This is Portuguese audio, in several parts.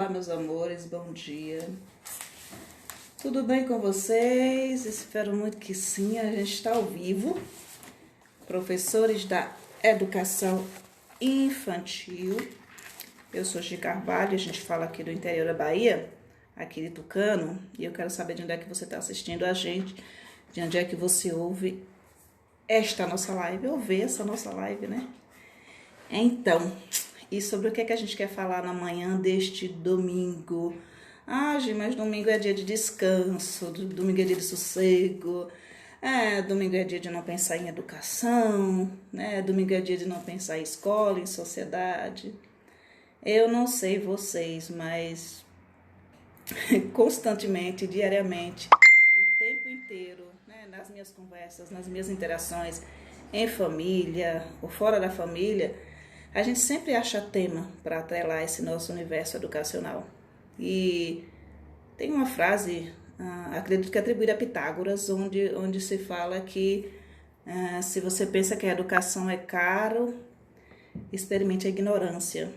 Olá, meus amores, bom dia. Tudo bem com vocês? Espero muito que sim. A gente está ao vivo. Professores da Educação Infantil. Eu sou Gi Carvalho, a gente fala aqui do interior da Bahia, aqui de Tucano, e eu quero saber de onde é que você está assistindo a gente, de onde é que você ouve esta nossa live, ou vê essa nossa live, né? Então, e sobre o que é que a gente quer falar na manhã deste domingo? Gi, mas domingo é dia de descanso, domingo é dia de sossego, domingo é dia de não pensar em educação, né? Domingo é dia de não pensar em escola, em sociedade. Eu não sei vocês, mas constantemente, diariamente, o tempo inteiro, né, nas minhas conversas, nas minhas interações em família ou fora da família, a gente sempre acha tema para atrelar esse nosso universo educacional. E tem uma frase, acredito que atribuída a Pitágoras, onde se fala que se você pensa que a educação é caro, experimente a ignorância.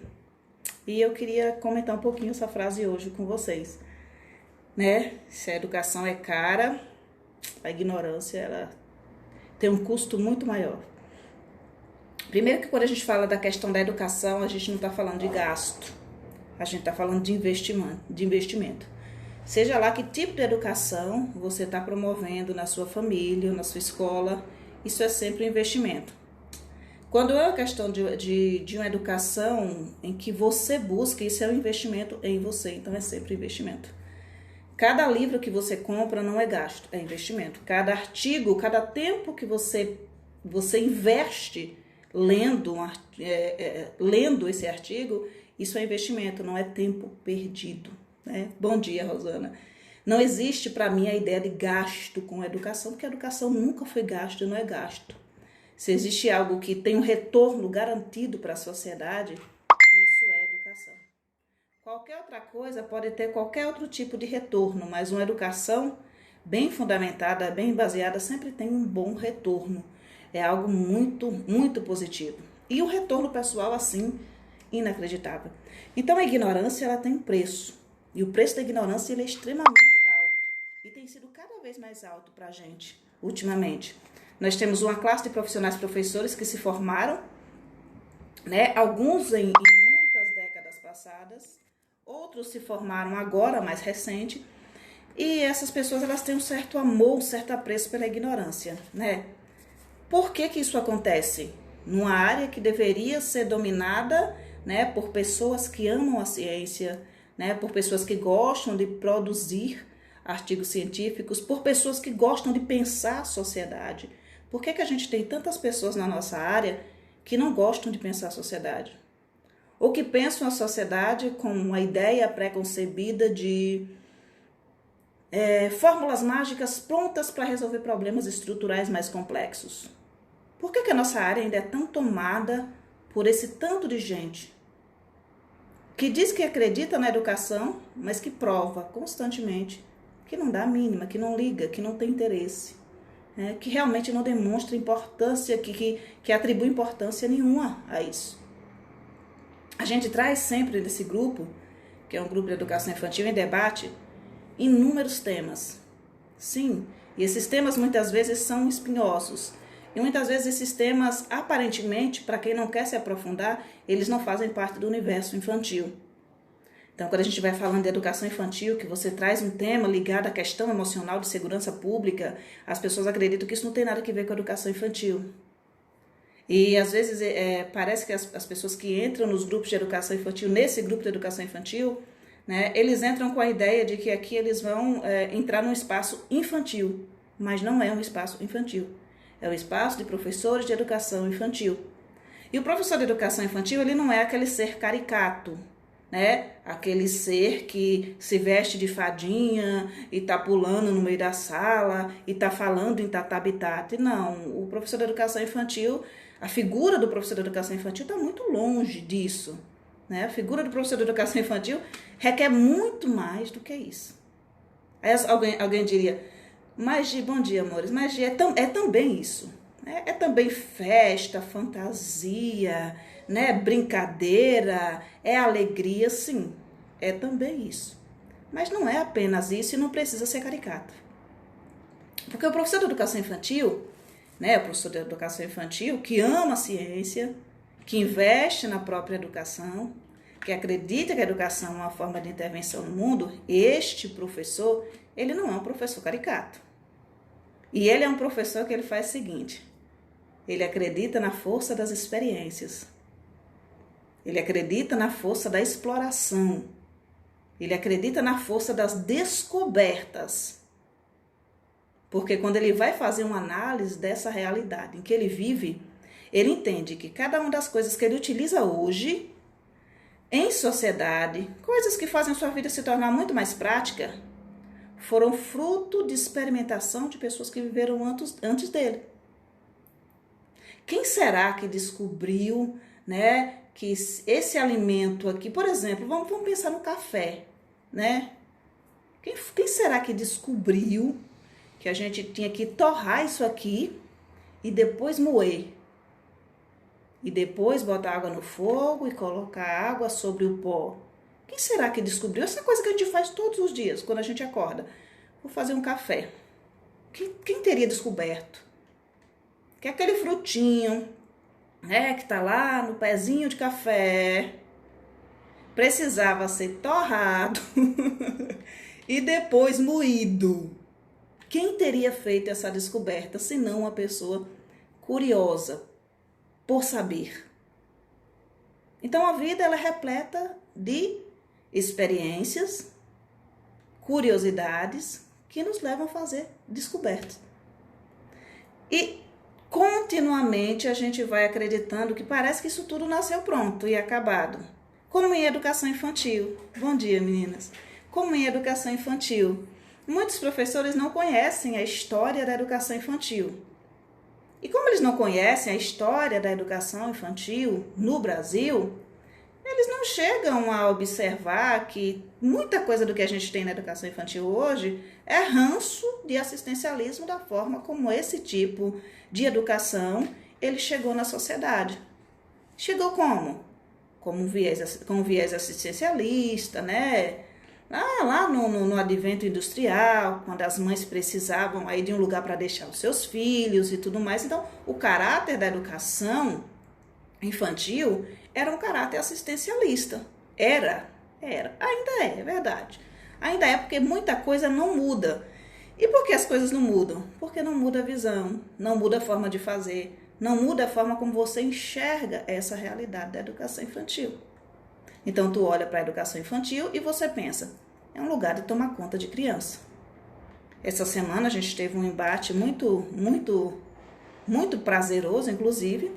E eu queria comentar um pouquinho essa frase hoje com vocês. Né? Se a educação é cara, a ignorância ela tem um custo muito maior. Primeiro que quando a gente fala da questão da educação, a gente não está falando de gasto, a gente está falando de investimento. Seja lá que tipo de educação você está promovendo na sua família, na sua escola, isso é sempre um investimento. Quando é uma questão de uma educação em que você busca, isso é um investimento em você, então é sempre investimento. Cada livro que você compra não é gasto, é investimento. Cada artigo, cada tempo que você investe lendo esse artigo, isso é investimento, não é tempo perdido. Né? Bom dia, Rosana. Não existe para mim a ideia de gasto com a educação, porque a educação nunca foi gasto e não é gasto. Se existe algo que tem um retorno garantido para a sociedade, isso é educação. Qualquer outra coisa pode ter qualquer outro tipo de retorno, mas uma educação bem fundamentada, bem baseada, sempre tem um bom retorno. É algo muito, muito positivo. E o retorno pessoal, assim, inacreditável. Então, a ignorância, ela tem um preço. E o preço da ignorância, ele é extremamente alto. E tem sido cada vez mais alto para a gente, ultimamente. Nós temos uma classe de profissionais professores que se formaram, né? Alguns em muitas décadas passadas, outros se formaram agora, mais recente. E essas pessoas, elas têm um certo amor, um certo apreço pela ignorância, né? Por que isso acontece? Numa área que deveria ser dominada, né, por pessoas que amam a ciência, né, por pessoas que gostam de produzir artigos científicos, por pessoas que gostam de pensar a sociedade. Por que a gente tem tantas pessoas na nossa área que não gostam de pensar a sociedade? Ou que pensam a sociedade com uma ideia pré-concebida de fórmulas mágicas prontas para resolver problemas estruturais mais complexos? Por que a nossa área ainda é tão tomada por esse tanto de gente que diz que acredita na educação, mas que prova constantemente que não dá a mínima, que não liga, que não tem interesse, né? Que realmente não demonstra importância, que atribui importância nenhuma a isso? A gente traz sempre desse grupo, que é um grupo de educação infantil, em debate inúmeros temas. Sim, e esses temas muitas vezes são espinhosos. E muitas vezes esses temas, aparentemente, para quem não quer se aprofundar, eles não fazem parte do universo infantil. Então, quando a gente vai falando de educação infantil, que você traz um tema ligado à questão emocional de segurança pública, as pessoas acreditam que isso não tem nada a ver com a educação infantil. E, às vezes, parece que as pessoas que entram nos grupos de educação infantil, nesse grupo de educação infantil, né, eles entram com a ideia de que aqui eles vão entrar num espaço infantil, mas não é um espaço infantil. É o espaço de professores de educação infantil. E o professor de educação infantil, ele não é aquele ser caricato, né? Aquele ser que se veste de fadinha e tá pulando no meio da sala e tá falando em tatabitate. Não, o professor de educação infantil, a figura do professor de educação infantil está muito longe disso, né? A figura do professor de educação infantil requer muito mais do que isso. Aí alguém diria: mas Gi, bom dia, amores, mas Gi, é também isso, né? É também festa, fantasia, né? Brincadeira, é alegria, sim. é também isso. Mas não é apenas isso e não precisa ser caricato. Porque o professor de educação infantil, né, o professor de educação infantil que ama a ciência, que investe na própria educação, que acredita que a educação é uma forma de intervenção no mundo, este professor, ele não é um professor caricato. E ele é um professor que ele faz o seguinte: ele acredita na força das experiências. Ele acredita na força da exploração. Ele acredita na força das descobertas. Porque quando ele vai fazer uma análise dessa realidade em que ele vive, ele entende que cada uma das coisas que ele utiliza hoje, em sociedade, coisas que fazem a sua vida se tornar muito mais prática, foram fruto de experimentação de pessoas que viveram antes dele. Quem será que descobriu, né, que esse alimento aqui, por exemplo, vamos pensar no café, né? Quem será que descobriu que a gente tinha que torrar isso aqui e depois moer? E depois botar água no fogo e colocar água sobre o pó? Quem será que descobriu essa coisa que a gente faz todos os dias, quando a gente acorda? Vou fazer um café. Quem teria descoberto? Que aquele frutinho, né, que está lá no pezinho de café, precisava ser torrado e depois moído. Quem teria feito essa descoberta, se não uma pessoa curiosa por saber? Então a vida ela é repleta de experiências, curiosidades que nos levam a fazer descobertas. E continuamente a gente vai acreditando que parece que isso tudo nasceu pronto e acabado. Como em educação infantil. Bom dia, meninas. Como em educação infantil. Muitos professores não conhecem a história da educação infantil. E como eles não conhecem a história da educação infantil no Brasil, eles não chegam a observar que muita coisa do que a gente tem na educação infantil hoje é ranço de assistencialismo da forma como esse tipo de educação ele chegou na sociedade. Chegou como? Com um viés assistencialista, né? Lá no advento industrial, quando as mães precisavam aí de um lugar para deixar os seus filhos e tudo mais. Então, o caráter da educação infantil era um caráter assistencialista. Ainda é verdade. Ainda é porque muita coisa não muda. E por que as coisas não mudam? Porque não muda a visão, não muda a forma de fazer, não muda a forma como você enxerga essa realidade da educação infantil. Então, tu olha para a educação infantil e você pensa, é um lugar de tomar conta de criança. Essa semana a gente teve um embate muito prazeroso, inclusive,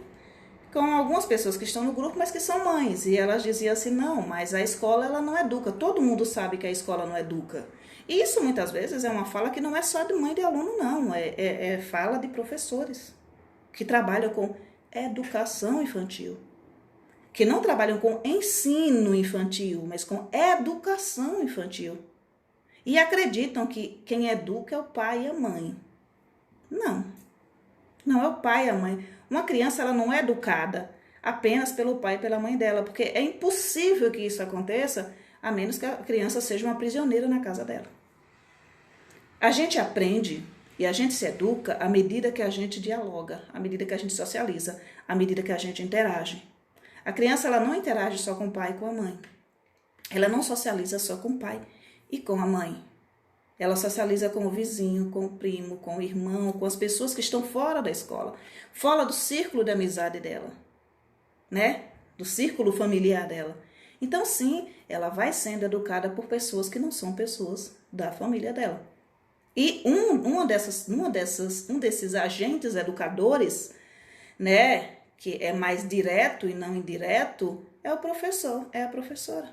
com algumas pessoas que estão no grupo, mas que são mães. E elas diziam assim, não, mas a escola ela não educa. Todo mundo sabe que a escola não educa. E isso muitas vezes é uma fala que não é só de mãe e de aluno, não. É fala de professores que trabalham com educação infantil. Que não trabalham com ensino infantil, mas com educação infantil. E acreditam que quem educa é o pai e a mãe. Não é o pai e a mãe. Uma criança ela não é educada apenas pelo pai e pela mãe dela, porque é impossível que isso aconteça a menos que a criança seja uma prisioneira na casa dela. A gente aprende e a gente se educa à medida que a gente dialoga, à medida que a gente socializa, à medida que a gente interage. A criança ela não interage só com o pai e com a mãe. Ela não socializa só com o pai e com a mãe. Ela socializa com o vizinho, com o primo, com o irmão, com as pessoas que estão fora da escola, fora do círculo de amizade dela, né? Do círculo familiar dela. Então, sim, ela vai sendo educada por pessoas que não são pessoas da família dela. E um desses agentes educadores, né, que é mais direto e não indireto, é o professor, é a professora.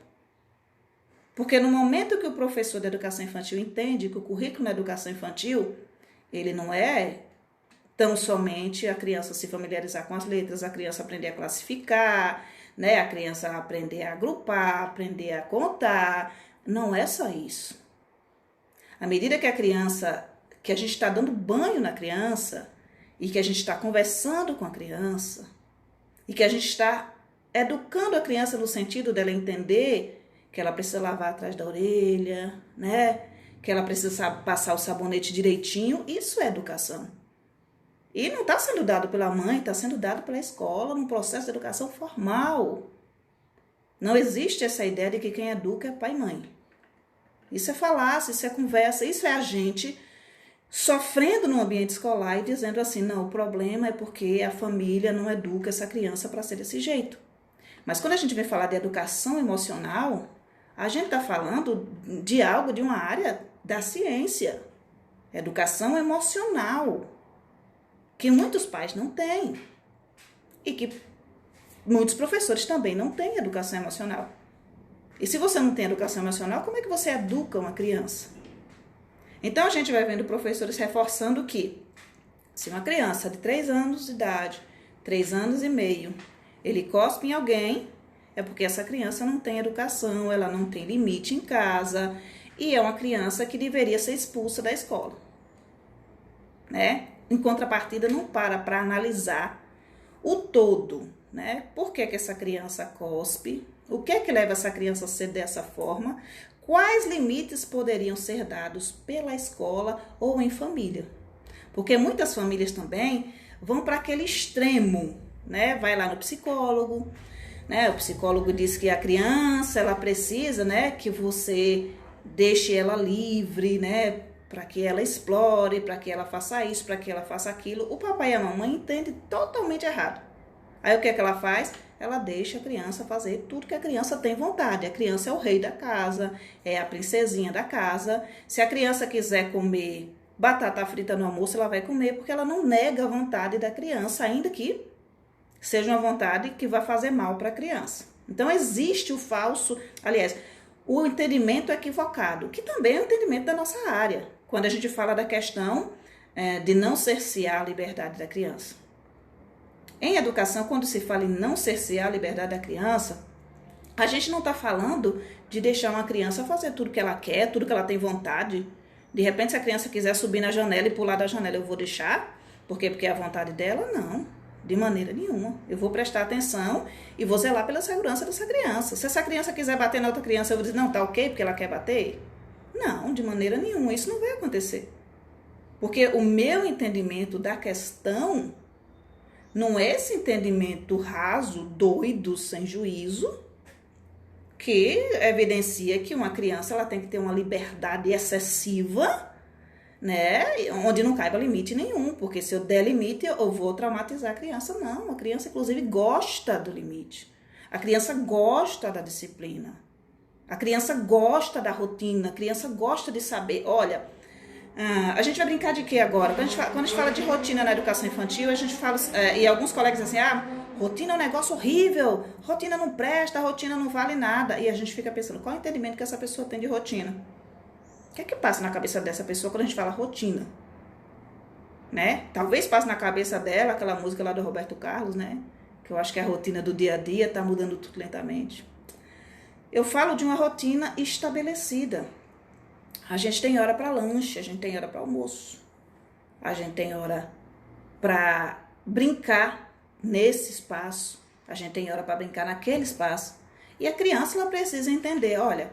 Porque no momento que o professor de educação infantil entende que o currículo na educação infantil, ele não é tão somente a criança se familiarizar com as letras, a criança aprender a classificar, né? A criança aprender a agrupar, aprender a contar. Não é só isso. À medida que que a gente está dando banho na criança e que a gente está conversando com a criança e que a gente está educando a criança no sentido dela entender que ela precisa lavar atrás da orelha, né? Que ela precisa passar o sabonete direitinho. Isso é educação. E não está sendo dado pela mãe, está sendo dado pela escola, num processo de educação formal. Não existe essa ideia de que quem educa é pai e mãe. Isso é falácia, isso é conversa, isso é a gente sofrendo no ambiente escolar e dizendo assim, não, o problema é porque a família não educa essa criança para ser desse jeito. Mas quando a gente vem falar de educação emocional, a gente está falando de algo de uma área da ciência. Educação emocional, que muitos pais não têm. E que muitos professores também não têm educação emocional. E se você não tem educação emocional, como é que você educa uma criança? Então a gente vai vendo professores reforçando que se uma criança de 3 anos de idade, 3 anos e meio, ele cospe em alguém, é porque essa criança não tem educação, ela não tem limite em casa e é uma criança que deveria ser expulsa da escola, né? Em contrapartida, não para analisar o todo, né? Por que essa criança cospe? O que é que leva essa criança a ser dessa forma? Quais limites poderiam ser dados pela escola ou em família? Porque muitas famílias também vão para aquele extremo, né? Vai lá no psicólogo, né? O psicólogo diz que a criança, ela precisa, né, que você deixe ela livre, né, para que ela explore, para que ela faça isso, para que ela faça aquilo. O papai e a mamãe entendem totalmente errado. Aí o que é que ela faz? Ela deixa a criança fazer tudo que a criança tem vontade. A criança é o rei da casa, é a princesinha da casa. Se a criança quiser comer batata frita no almoço, ela vai comer, porque ela não nega a vontade da criança, ainda que seja uma vontade que vai fazer mal para a criança. Então existe o falso, aliás, o entendimento equivocado, que também é o entendimento da nossa área, quando a gente fala da questão de não cercear a liberdade da criança. Em educação, quando se fala em não cercear a liberdade da criança, a gente não está falando de deixar uma criança fazer tudo que ela quer, tudo que ela tem vontade. De repente, se a criança quiser subir na janela e pular da janela, eu vou deixar? Por quê? Porque é a vontade dela? Não, de maneira nenhuma. Eu vou prestar atenção e vou zelar pela segurança dessa criança. Se essa criança quiser bater na outra criança, eu vou dizer, não, tá ok, porque ela quer bater? Não, de maneira nenhuma, isso não vai acontecer. Porque o meu entendimento da questão não é esse entendimento raso, doido, sem juízo, que evidencia que uma criança ela tem que ter uma liberdade excessiva, né, onde não caiba limite nenhum, porque se eu der limite eu vou traumatizar a criança. Não, a criança inclusive gosta do limite. A criança gosta da disciplina. A criança gosta da rotina, a criança gosta de saber, olha, a gente vai brincar de quê agora? Quando a gente fala de rotina na educação infantil, a gente fala, e alguns colegas dizem assim, rotina é um negócio horrível, rotina não presta, rotina não vale nada. E a gente fica pensando, qual é o entendimento que essa pessoa tem de rotina? O que é que passa na cabeça dessa pessoa quando a gente fala rotina? Né? Talvez passe na cabeça dela aquela música lá do Roberto Carlos, né? Que eu acho que é a rotina do dia a dia, tá mudando tudo lentamente. Eu falo de uma rotina estabelecida. A gente tem hora para lanche, a gente tem hora para almoço, a gente tem hora para brincar nesse espaço, a gente tem hora para brincar naquele espaço. E a criança ela precisa entender, olha,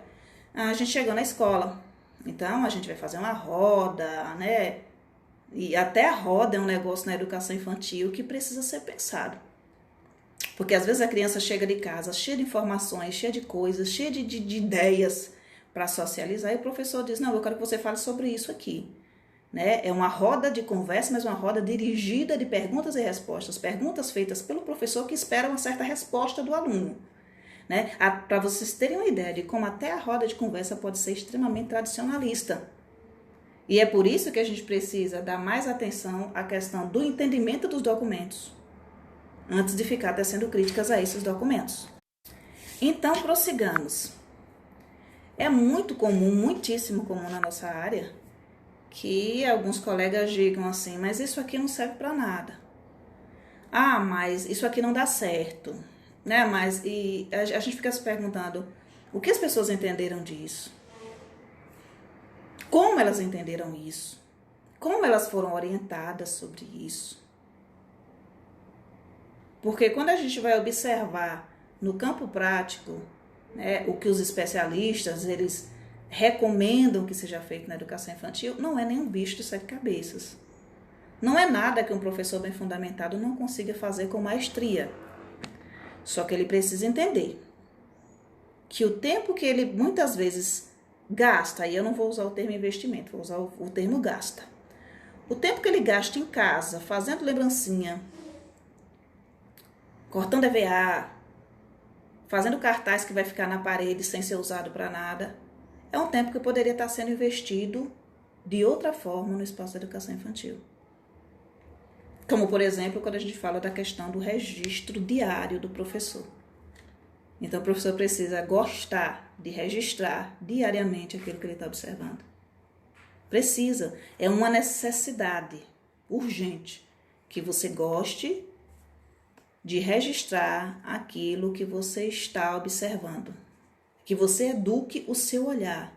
a gente chegou na escola, então a gente vai fazer uma roda, né? E até a roda é um negócio na educação infantil que precisa ser pensado. Porque às vezes a criança chega de casa cheia de informações, cheia de coisas, cheia de ideias para socializar, e o professor diz, não, eu quero que você fale sobre isso aqui. Né? É uma roda de conversa, mas uma roda dirigida de perguntas e respostas, perguntas feitas pelo professor que espera uma certa resposta do aluno. Né? Para vocês terem uma ideia de como até a roda de conversa pode ser extremamente tradicionalista. E é por isso que a gente precisa dar mais atenção à questão do entendimento dos documentos, antes de ficar tecendo críticas a esses documentos. Então, prossigamos. É muito comum, muitíssimo comum na nossa área, que alguns colegas digam assim, mas isso aqui não serve para nada. Mas isso aqui não dá certo. Né? E a gente fica se perguntando, o que as pessoas entenderam disso? Como elas entenderam isso? Como elas foram orientadas sobre isso? Porque quando a gente vai observar no campo prático, né, o que os especialistas, eles recomendam que seja feito na educação infantil, não é nenhum bicho de sete cabeças. Não é nada que um professor bem fundamentado não consiga fazer com maestria. Só que ele precisa entender que o tempo que ele muitas vezes gasta, e eu não vou usar o termo investimento, vou usar o termo gasta. O tempo que ele gasta em casa, fazendo lembrancinha, cortando EVA, fazendo cartaz que vai ficar na parede sem ser usado para nada, é um tempo que poderia estar sendo investido de outra forma no espaço da educação infantil. Como, por exemplo, quando a gente fala da questão do registro diário do professor. Então, o professor precisa gostar de registrar diariamente aquilo que ele está observando. Precisa. É uma necessidade urgente que você goste de registrar aquilo que você está observando. Que você eduque o seu olhar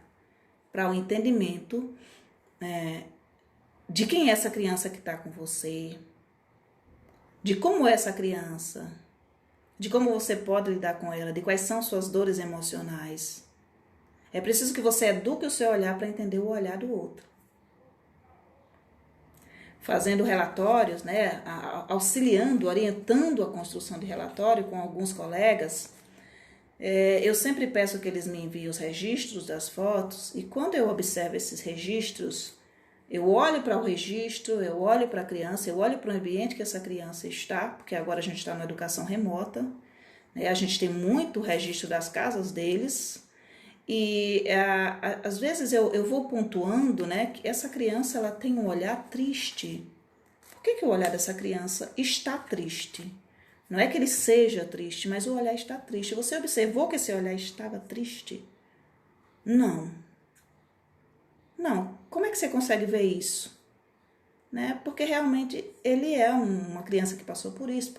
para o entendimento de quem é essa criança que está com você, de como é essa criança, de como você pode lidar com ela, de quais são suas dores emocionais. É preciso que você eduque o seu olhar para entender o olhar do outro. Fazendo relatórios, né, auxiliando, orientando a construção de relatório com alguns colegas, eu sempre peço que eles me enviem os registros das fotos e quando eu observo esses registros, eu olho para o registro, eu olho para a criança, eu olho para o ambiente que essa criança está, porque agora a gente está na educação remota, né? A gente tem muito registro das casas deles e às vezes eu vou pontuando, né, que essa criança ela tem um olhar triste. Por que o olhar dessa criança está triste? Não é que ele seja triste, mas o olhar está triste. Você observou que esse olhar estava triste? Não. Não, como é que você consegue ver isso? Né? Porque realmente ele é uma criança que passou por isso,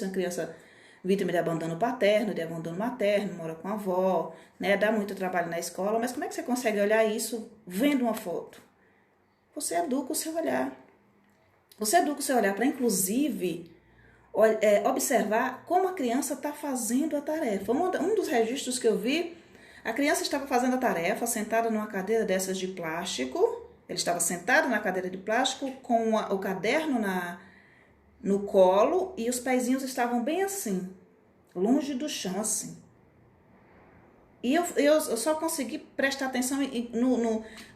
uma criança vítima de abandono paterno, de abandono materno, mora com a avó, né? Dá muito trabalho na escola, mas como é que você consegue olhar isso vendo uma foto? Você educa o seu olhar. Você educa o seu olhar para, inclusive, observar como a criança está fazendo a tarefa. Um dos registros que eu vi, a criança estava fazendo a tarefa sentada numa cadeira dessas de plástico. Ele estava sentado na cadeira de plástico com o caderno no colo e os pezinhos estavam bem assim, longe do chão assim. E eu só consegui prestar atenção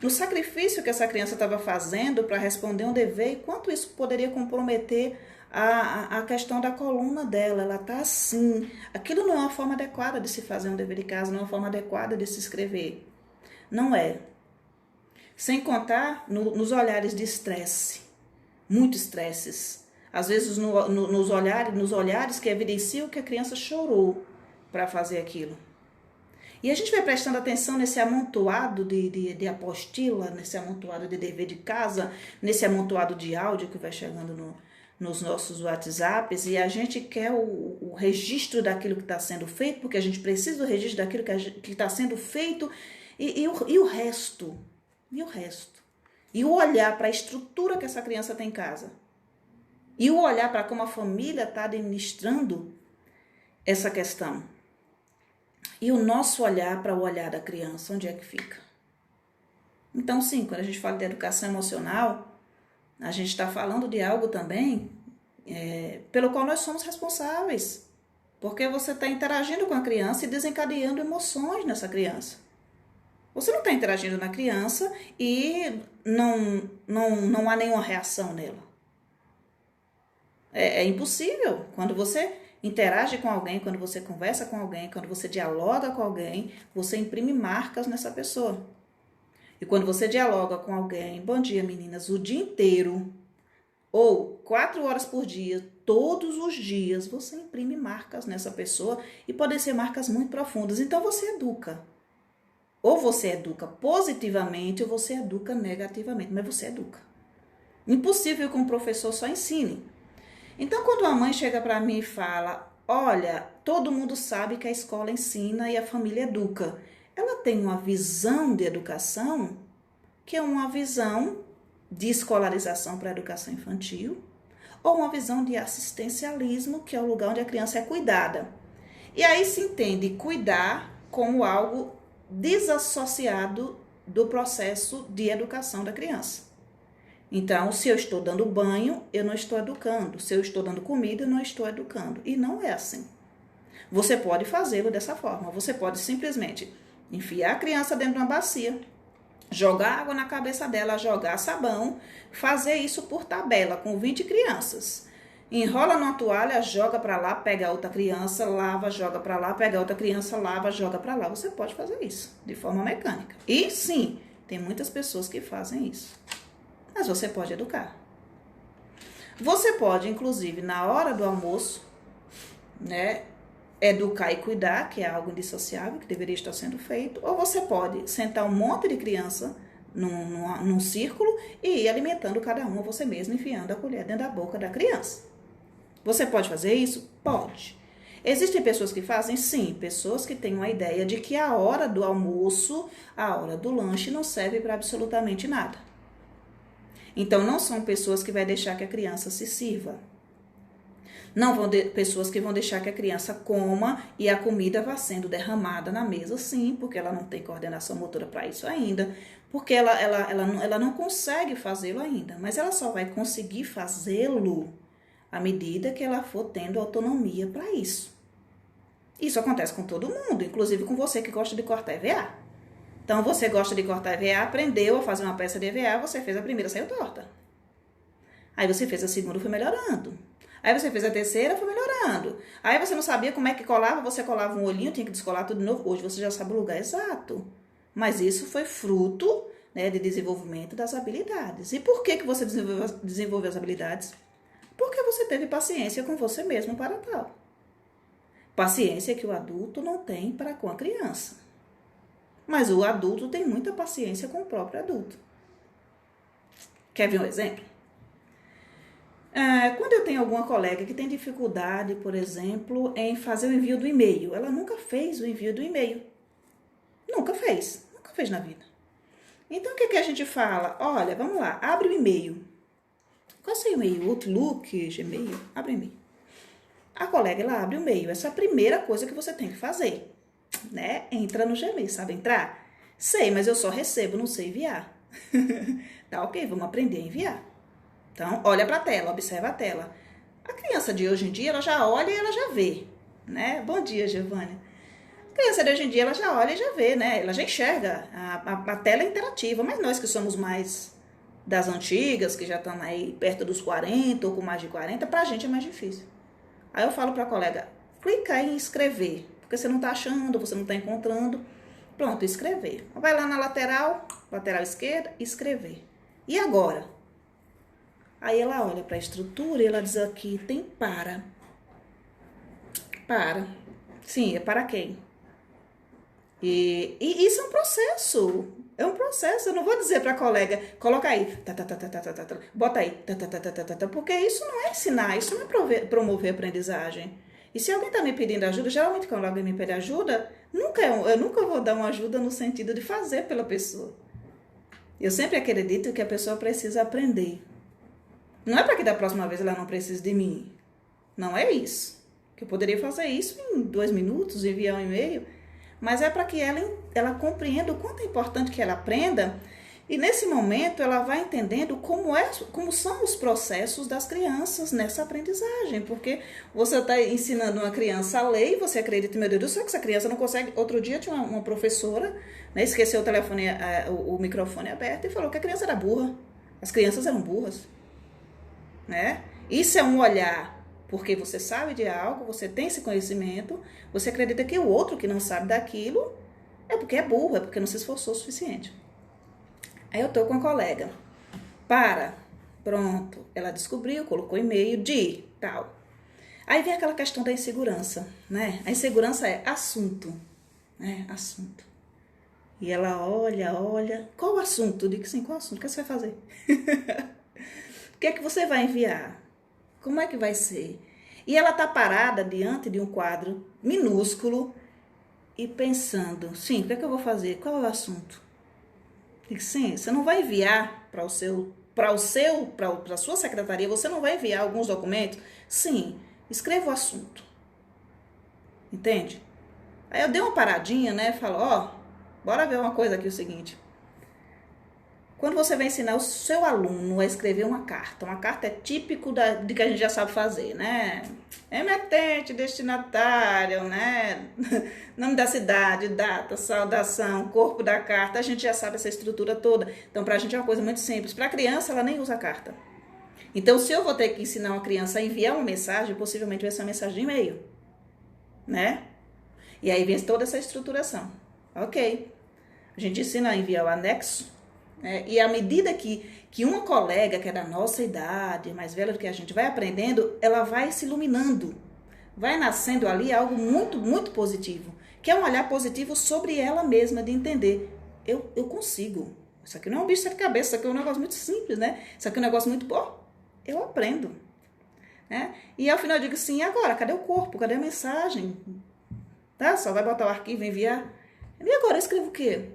no sacrifício que essa criança estava fazendo para responder um dever e quanto isso poderia comprometer a questão da coluna dela. Ela está assim. Aquilo não é uma forma adequada de se fazer um dever de casa, não é uma forma adequada de se escrever. Não é. Sem contar nos olhares de estresse. Muito estresses. Às vezes nos olhares que evidenciam que a criança chorou para fazer aquilo. E a gente vai prestando atenção nesse amontoado de apostila, nesse amontoado de dever de casa, nesse amontoado de áudio que vai chegando nos nossos WhatsApps, e a gente quer o registro daquilo que está sendo feito, porque a gente precisa do registro daquilo que está sendo feito, e o resto. E o resto. E o olhar para a estrutura que essa criança tem em casa. E o olhar para como a família está administrando essa questão. E o nosso olhar para o olhar da criança, onde é que fica? Então, sim, quando a gente fala de educação emocional, a gente está falando de algo também pelo qual nós somos responsáveis. Porque você está interagindo com a criança e desencadeando emoções nessa criança. Você não está interagindo na criança e não há nenhuma reação nela. É impossível. Quando você interage com alguém, quando você conversa com alguém, quando você dialoga com alguém, você imprime marcas nessa pessoa. E quando você dialoga com alguém, bom dia meninas, o dia inteiro, ou 4 horas por dia, todos os dias, você imprime marcas nessa pessoa e podem ser marcas muito profundas. Então você educa. Ou você educa positivamente ou você educa negativamente, mas você educa. Impossível que um professor só ensine. Então, quando a mãe chega para mim e fala, olha, todo mundo sabe que a escola ensina e a família educa. Ela tem uma visão de educação que é uma visão de escolarização para a educação infantil ou uma visão de assistencialismo, que é o lugar onde a criança é cuidada. E aí se entende cuidar como algo desassociado do processo de educação da criança. Então, se eu estou dando banho, eu não estou educando. Se eu estou dando comida, eu não estou educando. E não é assim. Você pode fazê-lo dessa forma. Você pode simplesmente enfiar a criança dentro de uma bacia, jogar água na cabeça dela, jogar sabão, fazer isso por tabela, com 20 crianças. Enrola numa toalha, joga para lá, pega a outra criança, lava, joga para lá, pega a outra criança, lava, joga para lá. Você pode fazer isso de forma mecânica. E sim, tem muitas pessoas que fazem isso. Mas você pode educar. Você pode, inclusive, na hora do almoço, né, educar e cuidar, que é algo indissociável, que deveria estar sendo feito. Ou você pode sentar um monte de criança num círculo e ir alimentando cada uma você mesmo, enfiando a colher dentro da boca da criança. Você pode fazer isso? Pode. Existem pessoas que fazem? Sim, pessoas que têm uma ideia de que a hora do almoço, a hora do lanche não serve para absolutamente nada. Então, não são pessoas que vão deixar que a criança se sirva. Não vão pessoas que vão deixar que a criança coma e a comida vá sendo derramada na mesa, sim, porque ela não tem coordenação motora para isso ainda, porque ela não consegue fazê-lo ainda, mas ela só vai conseguir fazê-lo à medida que ela for tendo autonomia para isso. Isso acontece com todo mundo, inclusive com você que gosta de cortar EVA. Então, você gosta de cortar EVA, aprendeu a fazer uma peça de EVA, você fez a primeira, saiu torta. Aí você fez a segunda, foi melhorando. Aí você fez a terceira, foi melhorando. Aí você não sabia como é que colava, você colava um olhinho, tinha que descolar tudo de novo. Hoje você já sabe o lugar exato. Mas isso foi fruto, né, de desenvolvimento das habilidades. E por que você desenvolveu as habilidades? Porque você teve paciência com você mesmo para tal. Paciência que o adulto não tem para com a criança. Mas o adulto tem muita paciência com o próprio adulto. Quer ver um exemplo? Quando eu tenho alguma colega que tem dificuldade, por exemplo, em fazer o envio do e-mail, ela nunca fez o envio do e-mail. Nunca fez na vida. Então, o que a gente fala? Olha, vamos lá, abre o e-mail. Qual é o seu e-mail? Outlook, Gmail? Abre o e-mail. A colega, ela abre o e-mail. Essa é a primeira coisa que você tem que fazer, né? Entra no Gmail, sabe entrar? Sei, mas eu só recebo, não sei enviar. Tá ok, vamos aprender a enviar. Então, olha para a tela, observa a tela. A criança de hoje em dia, ela já olha e ela já vê, né? Bom dia, Giovânia. A criança de hoje em dia, ela já olha e já vê, né? Ela já enxerga. A tela é interativa, mas nós que somos mais das antigas, que já estamos aí perto dos 40 ou com mais de 40, pra gente é mais difícil. Aí eu falo pra colega, clica aí em escrever, porque você não tá achando, você não tá encontrando. Pronto, escrever. Vai lá na lateral esquerda, escrever. E agora? Aí ela olha para a estrutura e ela diz aqui, tem para. Para. Sim, é para quem? E isso é um processo. É um processo. Eu não vou dizer para a colega, coloca aí, bota aí, porque isso não é ensinar, isso não é promover aprendizagem. E se alguém está me pedindo ajuda, geralmente quando alguém me pede ajuda, eu nunca vou dar uma ajuda no sentido de fazer pela pessoa. Eu sempre acredito que a pessoa precisa aprender. Não é para que da próxima vez ela não precise de mim. Não é isso. Que eu poderia fazer isso em 2 minutos, enviar um e-mail. Mas é para que ela compreenda o quanto é importante que ela aprenda. E nesse momento ela vai entendendo como são os processos das crianças nessa aprendizagem. Porque você está ensinando uma criança a ler e você acredita, meu Deus do céu, que essa criança não consegue. Outro dia tinha uma professora, né, esqueceu o microfone aberto e falou que a criança era burra. As crianças eram burras. Né? Isso é um olhar, porque você sabe de algo, você tem esse conhecimento, você acredita que o outro que não sabe daquilo é porque é burro, é porque não se esforçou o suficiente. Aí eu tô com a colega, pronto, ela descobriu, colocou e-mail de tal. Aí vem aquela questão da insegurança, né? A insegurança é assunto, né? Assunto. E ela olha, qual o assunto? Eu digo sim, qual o assunto? O que você vai fazer? O que é que você vai enviar? Como é que vai ser? E ela está parada diante de um quadro minúsculo e pensando, sim, o que é que eu vou fazer? Qual é o assunto? Digo, sim, você não vai enviar para a sua secretaria, você não vai enviar alguns documentos? Sim, escreva o assunto. Entende? Aí eu dei uma paradinha, né? Falo, ó, bora ver uma coisa aqui, o seguinte. Quando você vai ensinar o seu aluno a escrever uma carta é típico de que a gente já sabe fazer, né? Emetente, destinatário, né? Nome da cidade, data, saudação, corpo da carta, a gente já sabe essa estrutura toda. Então, pra gente é uma coisa muito simples. Pra criança, ela nem usa carta. Então, se eu vou ter que ensinar uma criança a enviar uma mensagem, possivelmente vai ser uma mensagem de e-mail, né? E aí vem toda essa estruturação. Ok. A gente ensina a enviar o anexo, né? E à medida que uma colega que é da nossa idade, mais velha do que a gente, vai aprendendo, ela vai se iluminando. Vai nascendo ali algo muito, muito positivo. Que é um olhar positivo sobre ela mesma, de entender. Eu consigo. Isso aqui não é um bicho de cabeça, isso aqui é um negócio muito simples, né? Isso aqui é um negócio muito bom. Eu aprendo. Né? E ao final eu digo assim, e agora? Cadê o corpo? Cadê a mensagem? Tá? Só vai botar o arquivo e enviar. E agora eu escrevo o quê?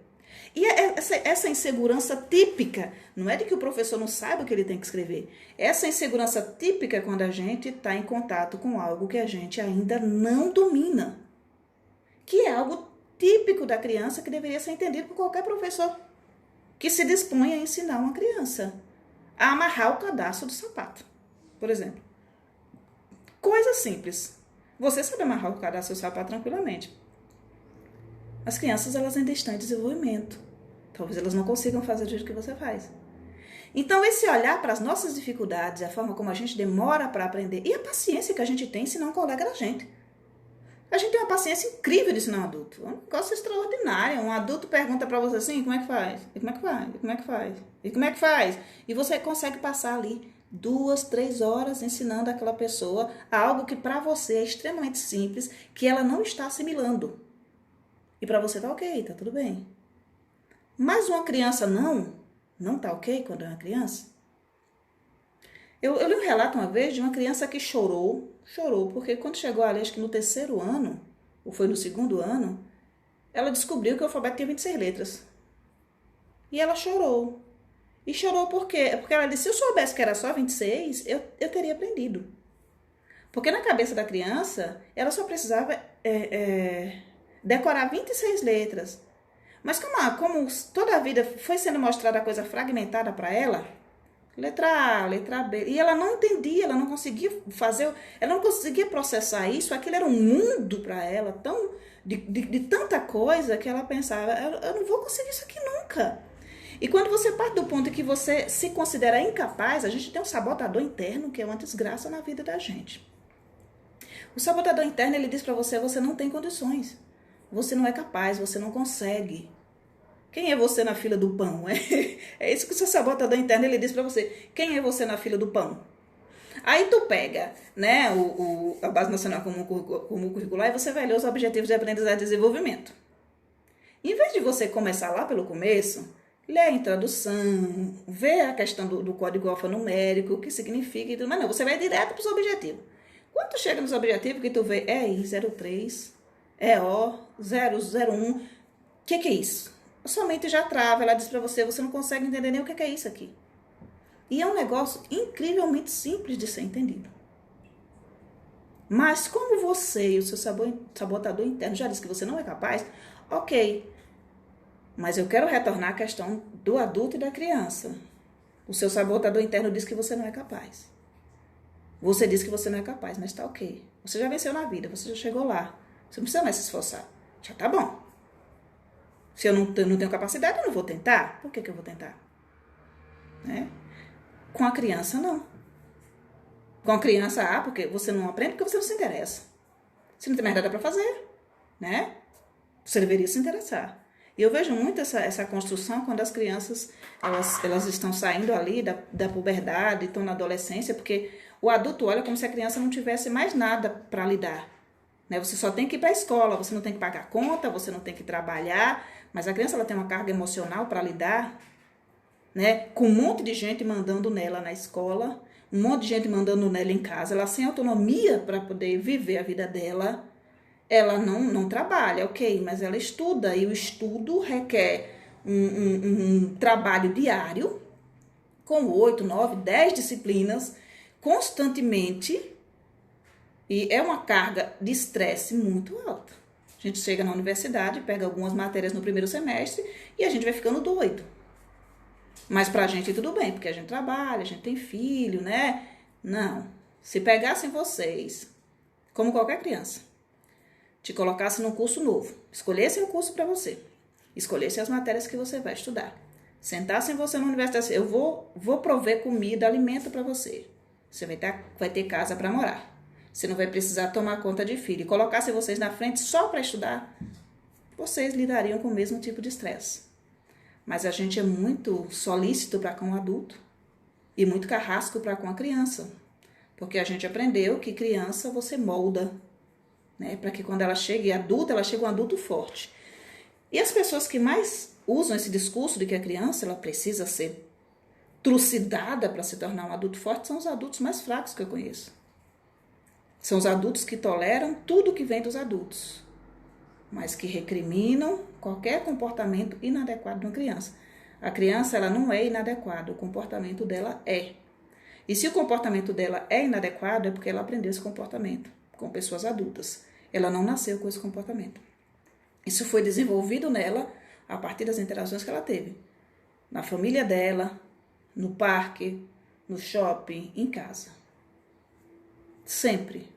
E essa insegurança típica, não é de que o professor não saiba o que ele tem que escrever. Essa insegurança típica é quando a gente está em contato com algo que a gente ainda não domina. Que é algo típico da criança que deveria ser entendido por qualquer professor que se dispõe a ensinar uma criança a amarrar o cadastro do sapato, por exemplo. Coisa simples. Você sabe amarrar o cadastro do sapato tranquilamente. As crianças, elas ainda estão em desenvolvimento. Talvez elas não consigam fazer do jeito que você faz. Então, esse olhar para as nossas dificuldades, a forma como a gente demora para aprender e a paciência que a gente tem ensinar um colega da gente. A gente tem uma paciência incrível de ensinar um adulto. É um negócio extraordinário. Um adulto pergunta para você assim, como é que faz? E como é que faz? E como é que faz? E como é que faz? E você consegue passar ali 2, 3 horas ensinando aquela pessoa algo que para você é extremamente simples, que ela não está assimilando. E para você tá ok, tá tudo bem. Mas uma criança não tá ok quando é uma criança. Eu li um relato uma vez de uma criança que chorou, porque quando chegou ali, acho que no 3º ano, ou foi no 2º ano, ela descobriu que o alfabeto tinha 26 letras. E ela chorou. E chorou por quê? Porque ela disse, se eu soubesse que era só 26, eu teria aprendido. Porque na cabeça da criança, ela só precisava decorar 26 letras. Mas como toda a vida foi sendo mostrada a coisa fragmentada para ela, letra A, letra B, e ela não entendia, ela não conseguia fazer, ela não conseguia processar isso, aquilo era um mundo para ela, de tanta coisa que ela pensava, eu não vou conseguir isso aqui nunca. E quando você parte do ponto que você se considera incapaz, a gente tem um sabotador interno que é uma desgraça na vida da gente. O sabotador interno, ele diz para você, você não tem condições. Você não é capaz, você não consegue. Quem é você na fila do pão? É isso que o seu sabotador interno ele diz para você. Quem é você na fila do pão? Aí tu pega, né, a Base Nacional Comum Curricular e você vai ler os Objetivos de Aprendizagem e Desenvolvimento. Em vez de você começar lá pelo começo, lê a introdução, vê a questão do código alfanumérico, o que significa e tudo, mas não, você vai direto para os objetivos. Quando tu chega nos objetivos que tu vê EI 03, EO 001, o que é isso? A sua mente já trava, ela diz para você, você não consegue entender nem o que é isso aqui. E é um negócio incrivelmente simples de ser entendido. Mas como você e o seu sabotador interno já disse que você não é capaz, ok. Mas eu quero retornar à questão do adulto e da criança. O seu sabotador interno diz que você não é capaz. Você diz que você não é capaz, mas tá ok. Você já venceu na vida, você já chegou lá. Você não precisa mais se esforçar. Já tá bom. Se eu não tenho capacidade, eu não vou tentar. Por que eu vou tentar? Né? Com a criança, não. Com a criança, porque você não aprende porque você não se interessa. Você não tem mais nada para fazer, né? Você deveria se interessar. E eu vejo muito essa construção quando as crianças elas estão saindo ali da puberdade, estão na adolescência, porque o adulto olha como se a criança não tivesse mais nada para lidar. Né? Você só tem que ir para a escola, você não tem que pagar conta, você não tem que trabalhar, mas a criança ela tem uma carga emocional para lidar, né? Com um monte de gente mandando nela na escola, um monte de gente mandando nela em casa, ela sem autonomia para poder viver a vida dela. Ela não trabalha, ok, mas ela estuda, e o estudo requer um trabalho diário, com 8, 9, 10 disciplinas, constantemente, E é uma carga de estresse muito alta. A gente chega na universidade, pega algumas matérias no primeiro semestre e a gente vai ficando doido. Mas pra gente tudo bem, porque a gente trabalha, a gente tem filho, né? Não. Se pegassem vocês, como qualquer criança, te colocassem num curso novo, escolhessem um curso para você, escolhessem as matérias que você vai estudar, sentassem você na universidade, eu vou prover comida, alimento para você. Você vai ter casa para morar. Você não vai precisar tomar conta de filho. E colocassem vocês na frente só para estudar, vocês lidariam com o mesmo tipo de estresse. Mas a gente é muito solícito para com o adulto e muito carrasco para com a criança. Porque a gente aprendeu que criança você molda, né? Para que quando ela chegue adulta, ela chegue um adulto forte. E as pessoas que mais usam esse discurso de que a criança ela precisa ser trucidada para se tornar um adulto forte são os adultos mais fracos que eu conheço. São os adultos que toleram tudo que vem dos adultos, mas que recriminam qualquer comportamento inadequado de uma criança. A criança ela não é inadequada, o comportamento dela é. E se o comportamento dela é inadequado, é porque ela aprendeu esse comportamento com pessoas adultas. Ela não nasceu com esse comportamento. Isso foi desenvolvido nela a partir das interações que ela teve. Na família dela, no parque, no shopping, em casa. Sempre.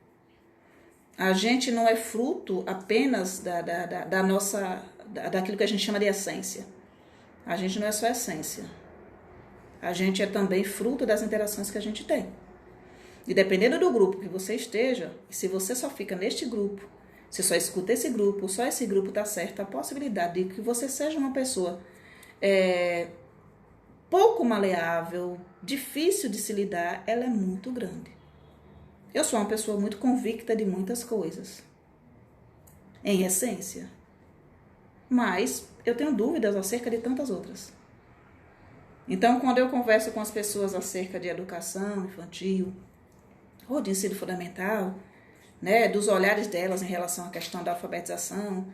A gente não é fruto apenas daquilo que a gente chama de essência. A gente não é só essência. A gente é também fruto das interações que a gente tem. E dependendo do grupo que você esteja, e se você só fica neste grupo, se só escuta esse grupo, só esse grupo está certo, a possibilidade de que você seja uma pessoa pouco maleável, difícil de se lidar, ela é muito grande. Eu sou uma pessoa muito convicta de muitas coisas, em essência, mas eu tenho dúvidas acerca de tantas outras. Então, quando eu converso com as pessoas acerca de educação infantil ou de ensino fundamental, né, dos olhares delas em relação à questão da alfabetização,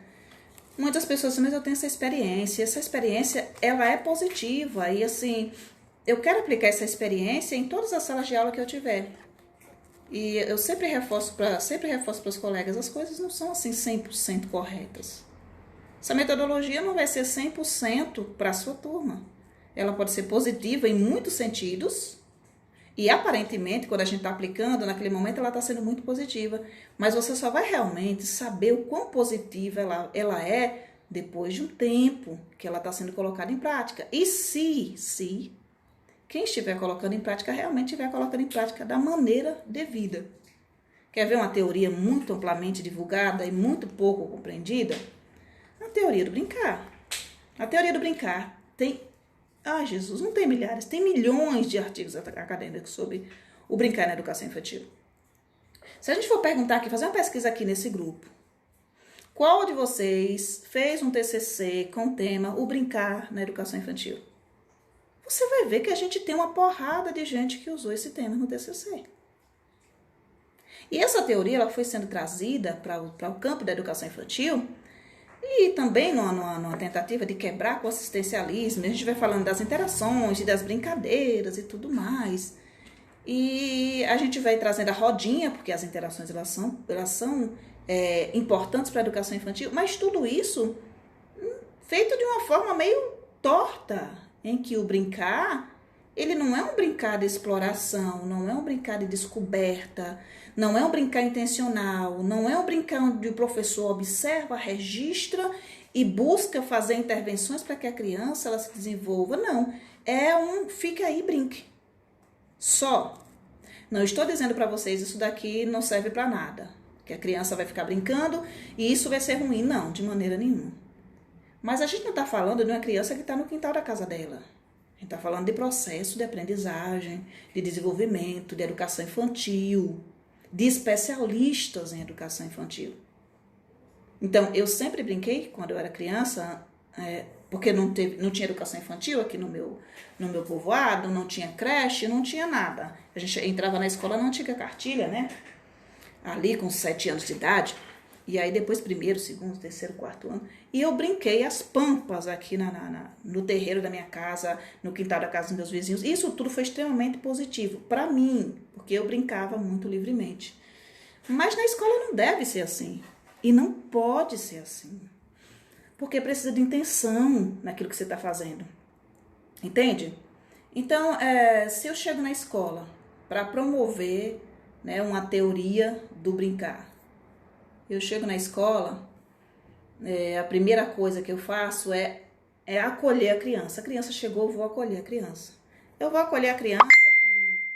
muitas pessoas dizem, mas eu tenho essa experiência ela é positiva e assim, eu quero aplicar essa experiência em todas as salas de aula que eu tiver. E eu sempre reforço para os colegas, as coisas não são assim 100% corretas. Essa metodologia não vai ser 100% para a sua turma. Ela pode ser positiva em muitos sentidos e aparentemente, quando a gente está aplicando, naquele momento ela está sendo muito positiva, mas você só vai realmente saber o quão positiva ela é depois de um tempo que ela está sendo colocada em prática. E se quem estiver colocando em prática realmente estiver colocando em prática da maneira devida. Quer ver uma teoria muito amplamente divulgada e muito pouco compreendida? A teoria do brincar. A teoria do brincar tem... Jesus, não tem milhares, tem milhões de artigos acadêmicos sobre o brincar na educação infantil. Se a gente for perguntar aqui, fazer uma pesquisa aqui nesse grupo, qual de vocês fez um TCC com o tema o brincar na educação infantil? Você vai ver que a gente tem uma porrada de gente que usou esse tema no TCC. E essa teoria ela foi sendo trazida para o campo da educação infantil e também numa tentativa de quebrar com o assistencialismo. A gente vai falando das interações e das brincadeiras e tudo mais. E a gente vai trazendo a rodinha, porque as interações elas são importantes para a educação infantil, mas tudo isso feito de uma forma meio torta, em que o brincar, ele não é um brincar de exploração, não é um brincar de descoberta, não é um brincar intencional, não é um brincar onde o professor observa, registra e busca fazer intervenções para que a criança ela se desenvolva. Não, fica aí, brinque. Só. Não estou dizendo para vocês isso daqui não serve para nada, que a criança vai ficar brincando e isso vai ser ruim. Não, de maneira nenhuma. Mas a gente não está falando de uma criança que está no quintal da casa dela. A gente está falando de processo de aprendizagem, de desenvolvimento, de educação infantil, de especialistas em educação infantil. Então, eu sempre brinquei, quando eu era criança, porque não tinha educação infantil aqui no meu povoado, não tinha creche, não tinha nada. A gente entrava na escola, não tinha cartilha, né? Ali com 7 anos de idade. E aí depois, 1º, 2º, 3º, 4º ano. E eu brinquei as pampas aqui no terreiro da minha casa, no quintal da casa dos meus vizinhos. Isso tudo foi extremamente positivo para mim, porque eu brincava muito livremente. Mas na escola não deve ser assim. E não pode ser assim. Porque precisa de intenção naquilo que você está fazendo. Entende? Então, se eu chego na escola para promover, né, uma teoria do brincar, eu chego na escola, a primeira coisa que eu faço é acolher a criança. A criança chegou, eu vou acolher a criança. Eu vou acolher a criança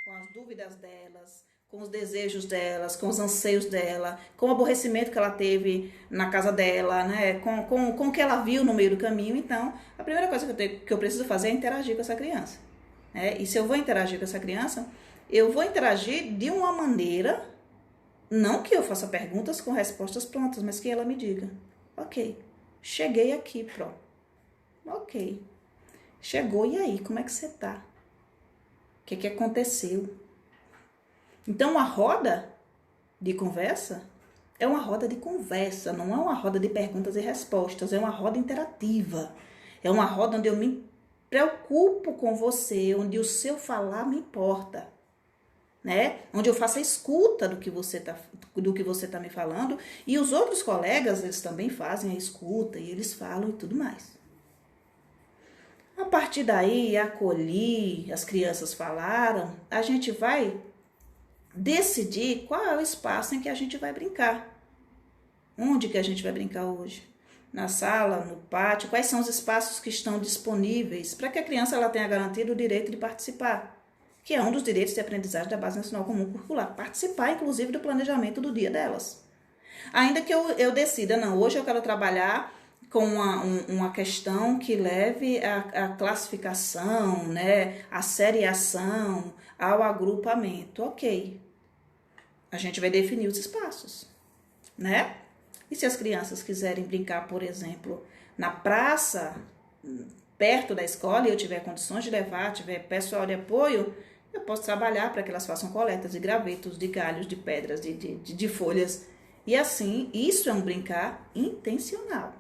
com as dúvidas delas, com os desejos delas, com os anseios dela, com o aborrecimento que ela teve na casa dela, né? Com o que ela viu no meio do caminho. Então, a primeira coisa que eu preciso fazer é interagir com essa criança. Né? E se eu vou interagir com essa criança, eu vou interagir de uma maneira, não que eu faça perguntas com respostas prontas, mas que ela me diga: ok, cheguei aqui, Pro. Ok, chegou, e aí, como é que você tá? O que aconteceu? Então, a roda de conversa é uma roda de conversa, não é uma roda de perguntas e respostas, é uma roda interativa. É uma roda onde eu me preocupo com você, onde o seu falar me importa, né? Onde eu faço a escuta do que você tá me falando, e os outros colegas, eles também fazem a escuta e eles falam e tudo mais. A partir daí, acolhi, as crianças falaram, a gente vai decidir qual é o espaço em que a gente vai brincar. Onde que a gente vai brincar hoje? Na sala, no pátio? Quais são os espaços que estão disponíveis para que a criança ela tenha garantido o direito de participar? Que é um dos direitos de aprendizagem da Base Nacional Comum Curricular. Participar, inclusive, do planejamento do dia delas. Ainda que eu decida, não, hoje eu quero trabalhar com uma questão que leve a classificação, né, a seriação, ao agrupamento. Ok. A gente vai definir os espaços, né? E se as crianças quiserem brincar, por exemplo, na praça, perto da escola, e eu tiver condições de levar, tiver pessoal de apoio, eu posso trabalhar para que elas façam coletas de gravetos, de galhos, de pedras, de folhas. E assim, isso é um brincar intencional.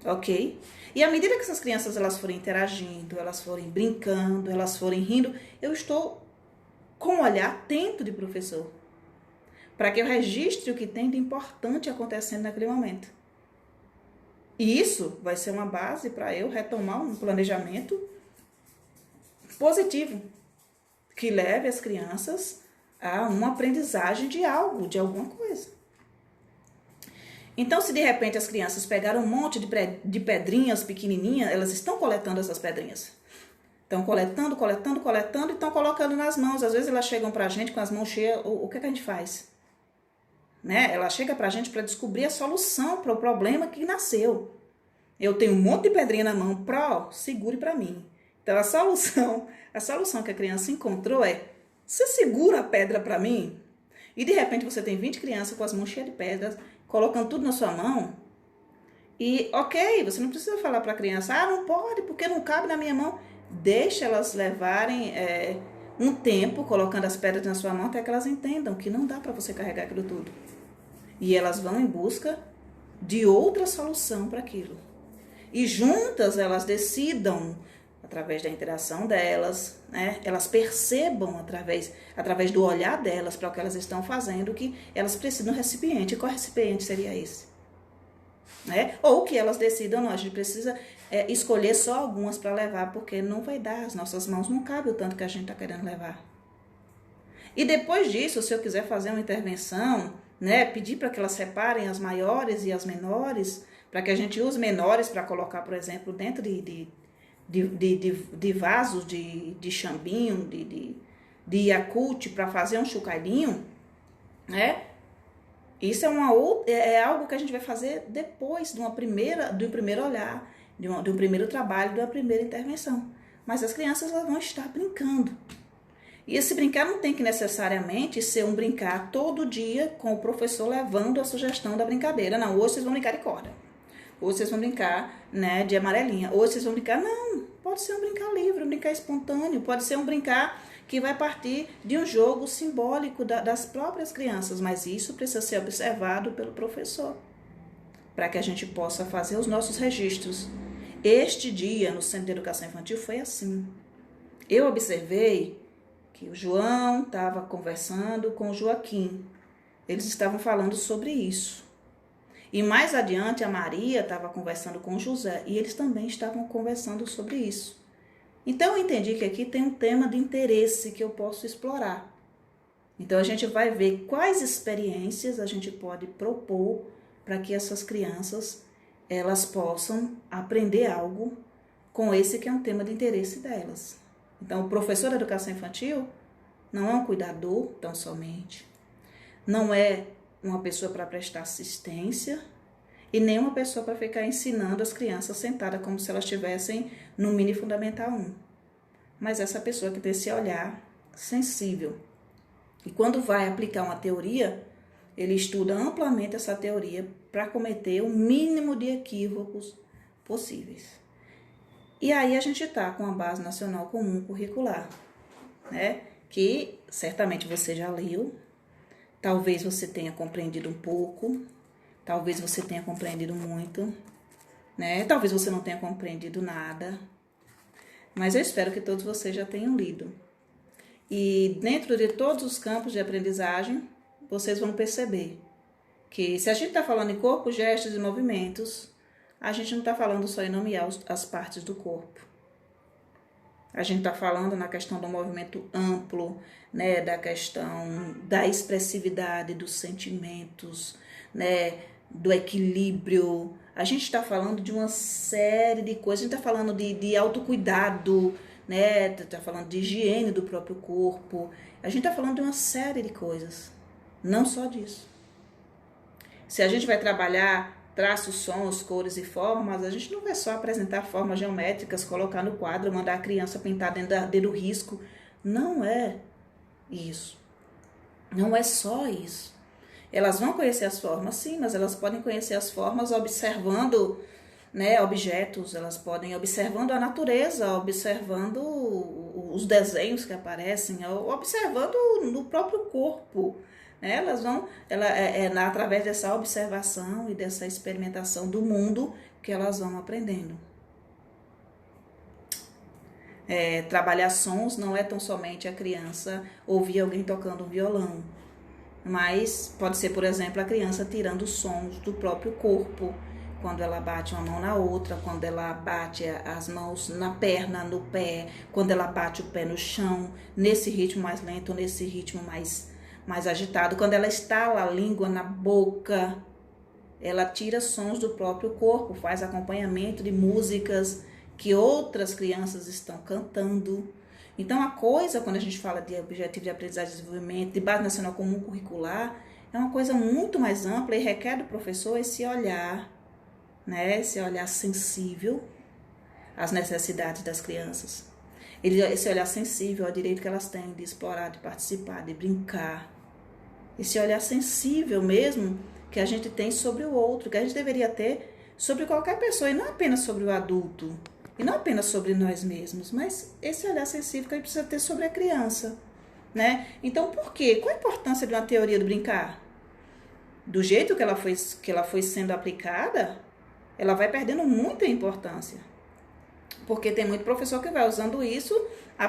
Ok? E à medida que essas crianças elas forem interagindo, elas forem brincando, elas forem rindo, eu estou com um olhar atento de professor, para que eu registre o que tem de importante acontecendo naquele momento. E isso vai ser uma base para eu retomar um planejamento positivo, que leve as crianças a uma aprendizagem de algo, de alguma coisa. Então, se de repente as crianças pegaram um monte de pedrinhas pequenininhas, elas estão coletando essas pedrinhas. Estão coletando e estão colocando nas mãos. Às vezes elas chegam pra gente com as mãos cheias. O que a gente faz? Né? Ela chega pra gente para descobrir a solução para o problema que nasceu. Eu tenho um monte de pedrinha na mão. Segure pra mim. Então, a solução que a criança encontrou é: você segura a pedra pra mim? E de repente você tem 20 crianças com as mãos cheias de pedras, colocando tudo na sua mão. E ok, você não precisa falar para a criança: não pode, porque não cabe na minha mão. Deixa elas levarem um tempo colocando as pedras na sua mão até que elas entendam que não dá para você carregar aquilo tudo. E elas vão em busca de outra solução para aquilo. E juntas elas decidam, através da interação delas, né? Elas percebam através do olhar delas para o que elas estão fazendo, que elas precisam de um recipiente. E qual recipiente seria esse? Né? Ou que elas decidam: não, a gente precisa escolher só algumas para levar, porque não vai dar, as nossas mãos não cabem o tanto que a gente está querendo levar. E depois disso, se eu quiser fazer uma intervenção, né, pedir para que elas separem as maiores e as menores, para que a gente use menores para colocar, por exemplo, dentro de vasos de chambinho, de Yakult, para fazer um chocalhinho, né? Isso é algo que a gente vai fazer depois de um primeiro olhar, de um primeiro trabalho, de uma primeira intervenção. Mas as crianças elas vão estar brincando. E esse brincar não tem que necessariamente ser um brincar todo dia com o professor levando a sugestão da brincadeira. Não, hoje vocês vão brincar de corda. Hoje vocês vão brincar, né, de amarelinha. Hoje vocês vão brincar... Não, pode ser um brincar livre, um brincar espontâneo. Pode ser um brincar que vai partir de um jogo simbólico das próprias crianças. Mas isso precisa ser observado pelo professor, para que a gente possa fazer os nossos registros. Este dia, no Centro de Educação Infantil, foi assim. Eu observei que o João estava conversando com o Joaquim. eles estavam falando sobre isso. E mais adiante, a Maria estava conversando com o José e eles também estavam conversando sobre isso. Então, eu entendi que aqui tem um tema de interesse que eu posso explorar. Então, a gente vai ver quais experiências a gente pode propor para que essas crianças elas possam aprender algo com esse que é um tema de interesse delas. Então, o professor de educação infantil não é um cuidador tão somente, não é uma pessoa para prestar assistência e nem uma pessoa para ficar ensinando as crianças sentadas como se elas estivessem no mini fundamental 1. Mas essa pessoa que tem esse olhar sensível. E quando vai aplicar uma teoria, ele estuda amplamente essa teoria para cometer o mínimo de equívocos possíveis. E aí a gente está com a Base Nacional Comum Curricular, né? Que certamente você já leu, talvez você tenha compreendido um pouco, talvez você tenha compreendido muito, né? Talvez você não tenha compreendido nada, mas eu espero que todos vocês já tenham lido. E dentro de todos os campos de aprendizagem, vocês vão perceber que se a gente está falando em corpo, gestos e movimentos, a gente não está falando só em nomear as partes do corpo. A gente está falando na questão do movimento amplo, né, da questão da expressividade dos sentimentos, né, do equilíbrio. A gente está falando de uma série de coisas. A gente está falando de autocuidado, né, está falando de higiene do próprio corpo. A gente está falando de uma série de coisas, não só disso. Se a gente vai trabalhar traços, sons, cores e formas, a gente não vai só apresentar formas geométricas, colocar no quadro, mandar a criança pintar dentro do risco. Não é isso. Não é só isso. Elas vão conhecer as formas, sim, mas elas podem conhecer as formas observando, né, objetos, elas podem observando a natureza, observando os desenhos que aparecem, observando no próprio corpo. Elas vão, através dessa observação e dessa experimentação do mundo que elas vão aprendendo. Trabalhar sons não é tão somente a criança ouvir alguém tocando um violão, mas pode ser, por exemplo, a criança tirando sons do próprio corpo, quando ela bate uma mão na outra, quando ela bate as mãos na perna, no pé, quando ela bate o pé no chão, nesse ritmo mais lento, nesse ritmo mais agitado, quando ela estala a língua na boca, ela tira sons do próprio corpo, faz acompanhamento de músicas que outras crianças estão cantando. Então, a coisa, quando a gente fala de objetivo de aprendizagem e desenvolvimento, de Base Nacional Comum Curricular, é uma coisa muito mais ampla e requer do professor esse olhar, né? Esse olhar sensível às necessidades das crianças. Esse olhar sensível ao direito que elas têm de explorar, de participar, de brincar. Esse olhar sensível mesmo que a gente tem sobre o outro, que a gente deveria ter sobre qualquer pessoa, e não apenas sobre o adulto, e não apenas sobre nós mesmos, mas esse olhar sensível que a gente precisa ter sobre a criança, né? Então, por quê? Qual a importância de uma teoria do brincar? Do jeito que ela foi sendo aplicada, ela vai perdendo muita importância. Porque tem muito professor que vai usando isso,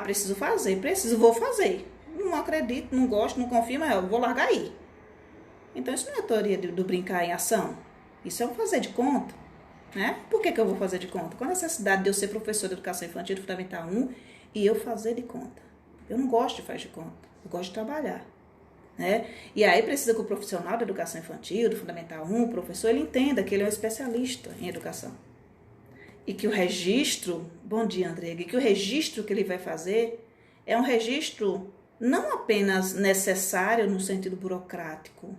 preciso fazer, vou fazer. Não acredito, não gosto, não confio, mas eu vou largar aí. Então, isso não é a teoria do brincar em ação. Isso é um fazer de conta, né? Por que eu vou fazer de conta? Qual a necessidade de eu ser professor de educação infantil do Fundamental 1 e eu fazer de conta? Eu não gosto de fazer de conta, eu gosto de trabalhar, né? E aí precisa que o profissional da educação infantil, do Fundamental 1, o professor, ele entenda que ele é um especialista em educação. E que o registro, bom dia, Andrega, e que o registro que ele vai fazer é um registro não apenas necessário no sentido burocrático,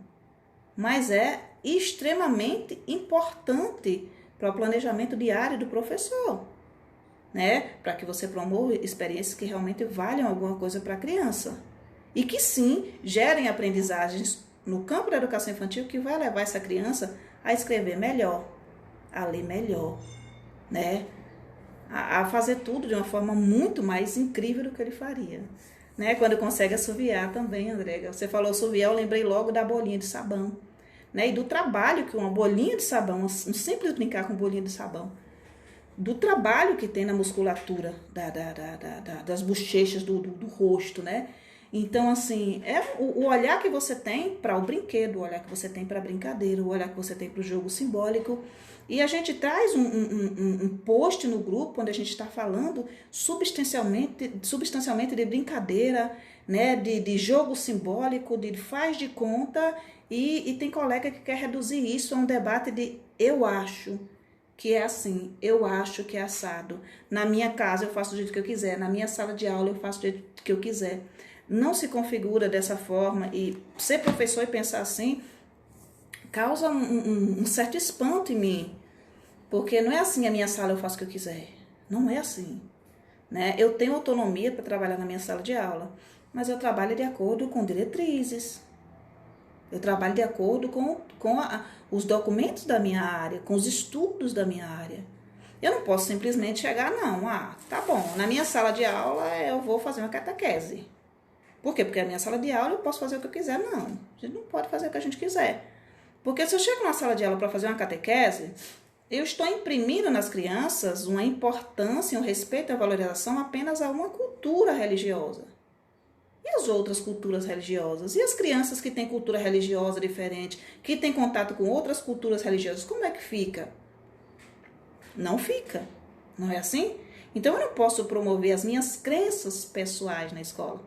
mas é extremamente importante para o planejamento diário do professor, né? Para que você promova experiências que realmente valham alguma coisa para a criança e que sim gerem aprendizagens no campo da educação infantil que vai levar essa criança a escrever melhor, a ler melhor, né? A fazer tudo de uma forma muito mais incrível do que ele faria, né? Quando consegue assoviar também, Andrega. Você falou assoviar, eu lembrei logo da bolinha de sabão, né? E do trabalho que uma bolinha de sabão, um simples brincar com bolinha de sabão, do trabalho que tem na musculatura das bochechas do rosto, né? Então, assim, é o olhar que você tem para o brinquedo, o olhar que você tem para a brincadeira, o olhar que você tem para o jogo simbólico. E a gente traz um post no grupo onde a gente está falando substancialmente de brincadeira, né, de jogo simbólico, de faz de conta, e tem colega que quer reduzir isso a um debate de eu acho que é assim, eu acho que é assado. Na minha casa eu faço do jeito que eu quiser, na minha sala de aula eu faço do jeito que eu quiser. Não se configura dessa forma, e ser professor e pensar assim causa um certo espanto em mim, porque não é assim, a minha sala eu faço o que eu quiser, não é assim, né? Eu tenho autonomia para trabalhar na minha sala de aula, mas eu trabalho de acordo com diretrizes, eu trabalho de acordo com os documentos da minha área, com os estudos da minha área. Eu não posso simplesmente chegar, não, tá bom, na minha sala de aula eu vou fazer uma catequese. Por quê? Porque a minha sala de aula eu posso fazer o que eu quiser. Não, a gente não pode fazer o que a gente quiser. Porque se eu chego na sala de aula para fazer uma catequese, eu estou imprimindo nas crianças uma importância, um respeito e uma valorização apenas a uma cultura religiosa. E as outras culturas religiosas? E as crianças que têm cultura religiosa diferente, que têm contato com outras culturas religiosas, como é que fica? Não fica. Não é assim? Então eu não posso promover as minhas crenças pessoais na escola.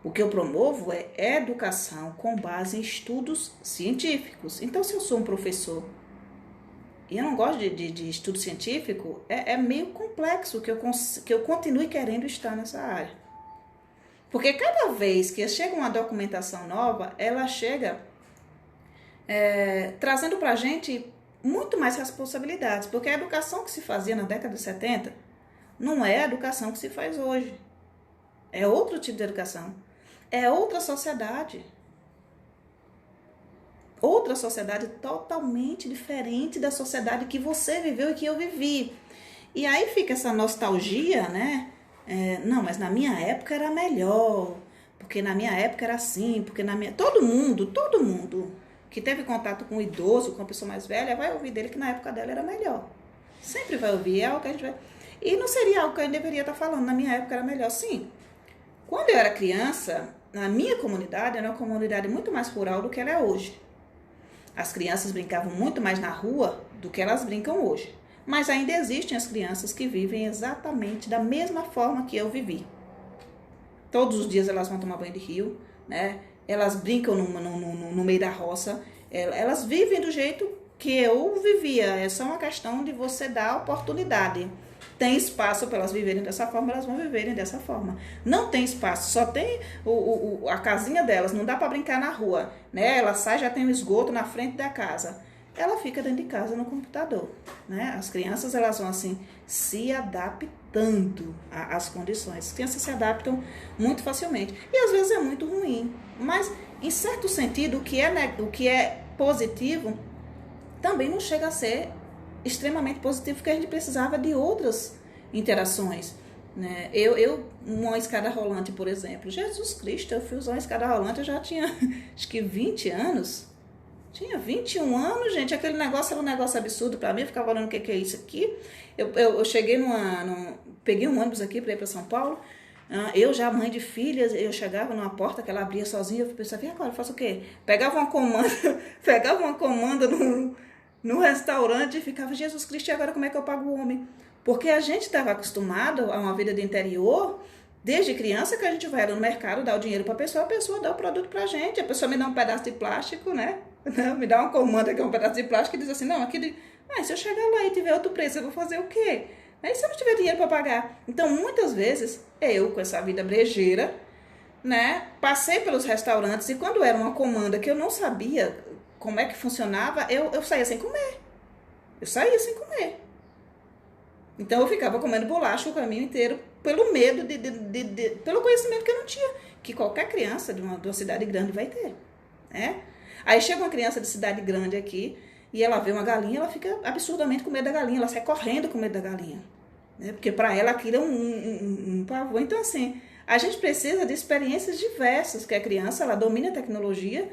O que eu promovo é educação com base em estudos científicos. Então, se eu sou um professor e eu não gosto de estudo científico, é meio complexo que eu continue querendo estar nessa área. Porque cada vez que chega uma documentação nova, ela chega trazendo para a gente muito mais responsabilidades. Porque a educação que se fazia na década de 70 não é a educação que se faz hoje. É outro tipo de educação. É outra sociedade. Outra sociedade totalmente diferente da sociedade que você viveu e que eu vivi. E aí fica essa nostalgia, né? Não, mas na minha época era melhor. Porque na minha época era assim. Porque na minha... Todo mundo que teve contato com o idoso, com a pessoa mais velha, vai ouvir dele que na época dela era melhor. Sempre vai ouvir. É algo que a gente vai... E não seria algo que eu deveria estar falando. Na minha época era melhor. Sim. Quando eu era criança, na minha comunidade, era uma comunidade muito mais rural do que ela é hoje. As crianças brincavam muito mais na rua do que elas brincam hoje. Mas ainda existem as crianças que vivem exatamente da mesma forma que eu vivi. Todos os dias elas vão tomar banho de rio, né? Elas brincam no meio da roça. Elas vivem do jeito que eu vivia. É só uma questão de você dar oportunidade. Tem espaço para elas viverem dessa forma, elas vão viverem dessa forma. Não tem espaço, só tem a casinha delas, não dá para brincar na rua, né? Ela sai, já tem um esgoto na frente da casa. Ela fica dentro de casa no computador, né? As crianças, elas vão assim, se adaptando às condições. As crianças se adaptam muito facilmente. E às vezes é muito ruim. Mas, em certo sentido, o que é positivo também não chega a ser extremamente positivo, porque a gente precisava de outras interações, né? Uma escada rolante, por exemplo, Jesus Cristo, eu fui usar uma escada rolante, eu já tinha acho que 20 anos, tinha 21 anos, gente, aquele negócio era um negócio absurdo para mim, eu ficava olhando o que é isso aqui. Eu cheguei peguei um ônibus aqui para ir para São Paulo, eu já mãe de filhas, eu chegava numa porta que ela abria sozinha, eu pensava, e agora, eu faço o quê? Pegava uma comanda no restaurante e ficava, Jesus Cristo, e agora como é que eu pago o homem? Porque a gente estava acostumado a uma vida de interior, desde criança, que a gente vai no mercado, dá o dinheiro para a pessoa dá o produto para a gente, a pessoa me dá um pedaço de plástico, né? Me dá uma comanda que é um pedaço de plástico e diz assim, não, aqui, se eu chegar lá e tiver outro preço, eu vou fazer o quê? Aí se eu não tiver dinheiro para pagar? Então, muitas vezes, eu com essa vida brejeira, né, passei pelos restaurantes e quando era uma comanda que eu não sabia como é que funcionava, eu saía sem comer. Então eu ficava comendo bolacha o caminho inteiro pelo medo, pelo conhecimento que eu não tinha, que qualquer criança de uma cidade grande vai ter, né? Aí chega uma criança de cidade grande aqui e ela vê uma galinha, ela fica absurdamente com medo da galinha, ela sai correndo com medo da galinha, né? Porque para ela aquilo é um pavor. Então assim, a gente precisa de experiências diversas, que a criança, ela domina a tecnologia,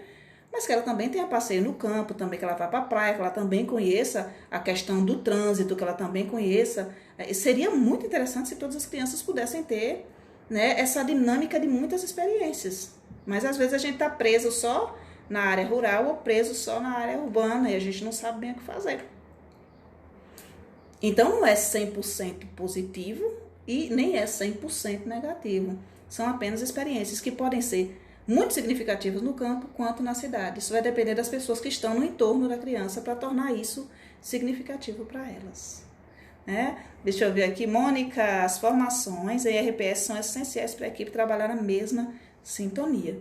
mas que ela também tenha passeio no campo, também que ela vá para a praia, que ela também conheça a questão do trânsito, que ela também conheça. Seria muito interessante se todas as crianças pudessem ter né, essa dinâmica de muitas experiências. Mas às vezes a gente está preso só na área rural ou preso só na área urbana e a gente não sabe bem o que fazer. Então não é 100% positivo e nem é 100% negativo. São apenas experiências que podem ser muito significativas no campo quanto na cidade. Isso vai depender das pessoas que estão no entorno da criança para tornar isso significativo para elas. Deixa eu ver aqui, Mônica, as formações em RPS são essenciais para a equipe trabalhar na mesma sintonia.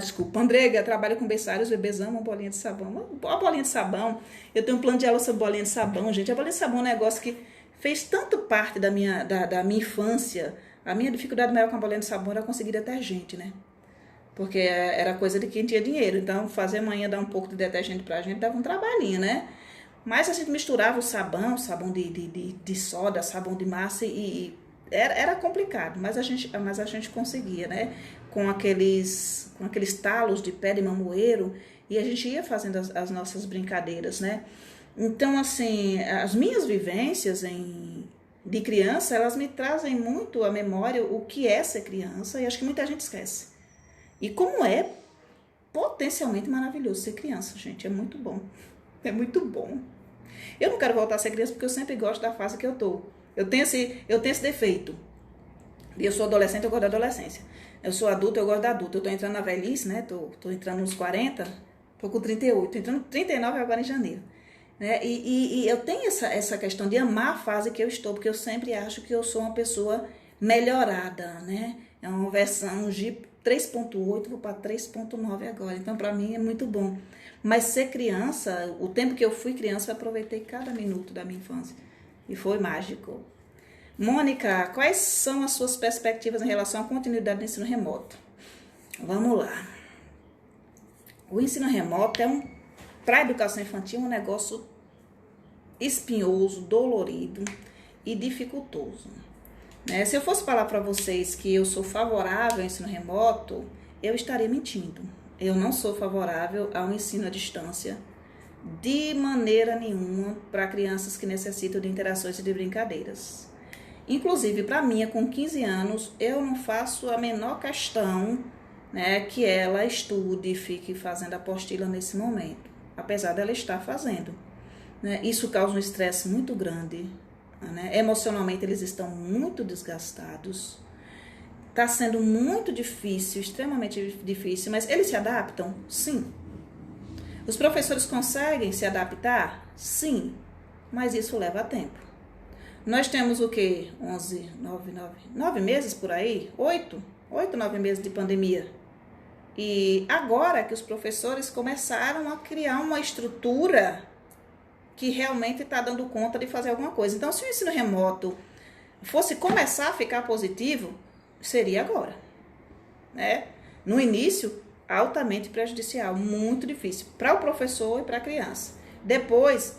Desculpa, Andrega, trabalho com berçários, os bebês amam bolinha de sabão. A bolinha de sabão, eu tenho um plano de aula sobre bolinha de sabão, gente. A bolinha de sabão é um negócio que fez tanto parte da minha infância. A minha dificuldade maior com a bolinha de sabão era conseguir detergente, né? Porque era coisa de quem tinha dinheiro. Então, fazer amanhã dar um pouco de detergente pra gente dava um trabalhinho, né? Mas a gente misturava o sabão de soda, sabão de massa e era complicado, mas a gente conseguia, né? Com aqueles talos de pé de mamoeiro e a gente ia fazendo as nossas brincadeiras, né? Então, assim, as minhas vivências de criança, elas me trazem muito à memória o que é ser criança e acho que muita gente esquece. E como é potencialmente maravilhoso ser criança, gente, é muito bom. É muito bom. Eu não quero voltar a ser criança porque eu sempre gosto da fase que eu tô. Eu tenho esse defeito. Eu sou adolescente, eu gosto da adolescência. Eu sou adulta, eu gosto da adulta. Eu tô entrando na velhice, né? Tô entrando nos 40, tô com 38. Tô entrando nos 39 agora em janeiro. Né? E eu tenho essa questão de amar a fase que eu estou, porque eu sempre acho que eu sou uma pessoa melhorada, né? É uma versão de 3.8, vou para 3.9 agora. Então, para mim, é muito bom. Mas ser criança, o tempo que eu fui criança, eu aproveitei cada minuto da minha infância. E foi mágico. Mônica, quais são as suas perspectivas em relação à continuidade do ensino remoto? Vamos lá. O ensino remoto para a educação infantil, um negócio espinhoso, dolorido e dificultoso. Né? Se eu fosse falar para vocês que eu sou favorável ao ensino remoto, eu estaria mentindo. Eu não sou favorável ao ensino à distância de maneira nenhuma para crianças que necessitam de interações e de brincadeiras. Inclusive, para mim, com 15 anos, eu não faço a menor questão, né, que ela estude e fique fazendo apostila nesse momento, apesar dela estar fazendo. Né? Isso causa um estresse muito grande. Né? Emocionalmente, eles estão muito desgastados. Está sendo muito difícil, extremamente difícil, mas eles se adaptam? Sim. Os professores conseguem se adaptar? Sim. Mas isso leva tempo. Nós temos o quê? 9 meses por aí? 8, 9 meses de pandemia. E agora que os professores começaram a criar uma estrutura que realmente está dando conta de fazer alguma coisa. Então, se o ensino remoto fosse começar a ficar positivo, seria agora. Né? No início, altamente prejudicial, muito difícil para o professor e para a criança. Depois,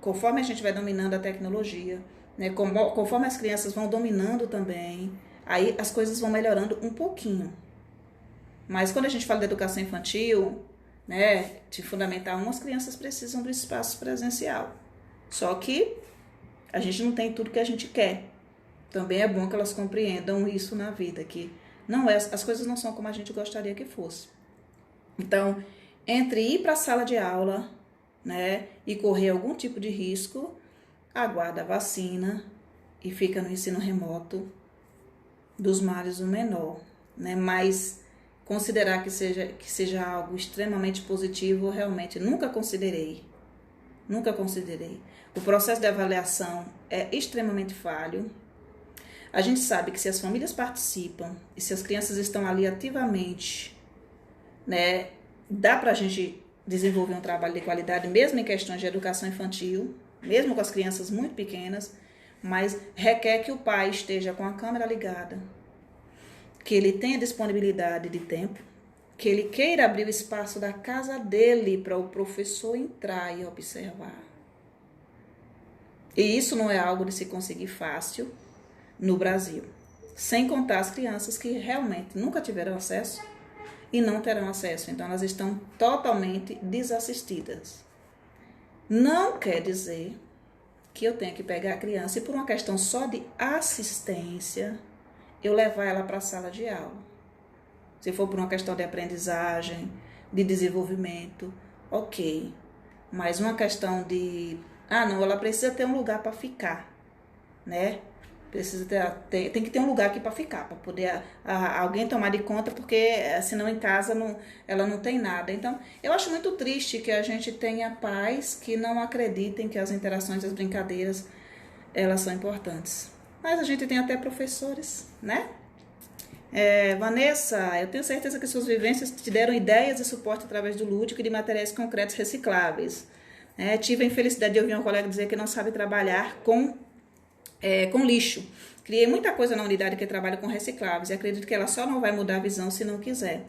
conforme a gente vai dominando a tecnologia, né, conforme as crianças vão dominando também, aí as coisas vão melhorando um pouquinho. Mas quando a gente fala de educação infantil, né, de Fundamental 1, as crianças precisam do espaço presencial. Só que a gente não tem tudo que a gente quer. Também é bom que elas compreendam isso na vida, que as coisas não são como a gente gostaria que fosse. Então, entre ir para a sala de aula, né, e correr algum tipo de risco, aguarda a vacina e fica no ensino remoto, dos males o menor, né? Mas considerar que seja algo extremamente positivo, realmente nunca considerei. O processo de avaliação é extremamente falho. A gente sabe que se as famílias participam e se as crianças estão ali ativamente, né, dá para a gente desenvolver um trabalho de qualidade, mesmo em questões de educação infantil, mesmo com as crianças muito pequenas, mas requer que o pai esteja com a câmera ligada, que ele tenha disponibilidade de tempo, que ele queira abrir o espaço da casa dele para o professor entrar e observar. E isso não é algo de se conseguir fácil no Brasil, sem contar as crianças que realmente nunca tiveram acesso e não terão acesso. Então, elas estão totalmente desassistidas. Não quer dizer que eu tenha que pegar a criança e por uma questão só de assistência, eu levar ela para a sala de aula. Se for por uma questão de aprendizagem, de desenvolvimento, ok. Mas uma questão de, não, ela precisa ter um lugar para ficar, né? Tem que ter um lugar aqui para ficar, para poder alguém tomar de conta, porque senão em casa ela não tem nada. Então, eu acho muito triste que a gente tenha pais que não acreditem que as interações, as brincadeiras, elas são importantes. Mas a gente tem até professores, né? Vanessa, eu tenho certeza que suas vivências te deram ideias e suporte através do lúdico e de materiais concretos recicláveis. Tive a infelicidade de ouvir um colega dizer que não sabe trabalhar com lixo. Criei muita coisa na unidade que trabalha com recicláveis e acredito que ela só não vai mudar a visão se não quiser.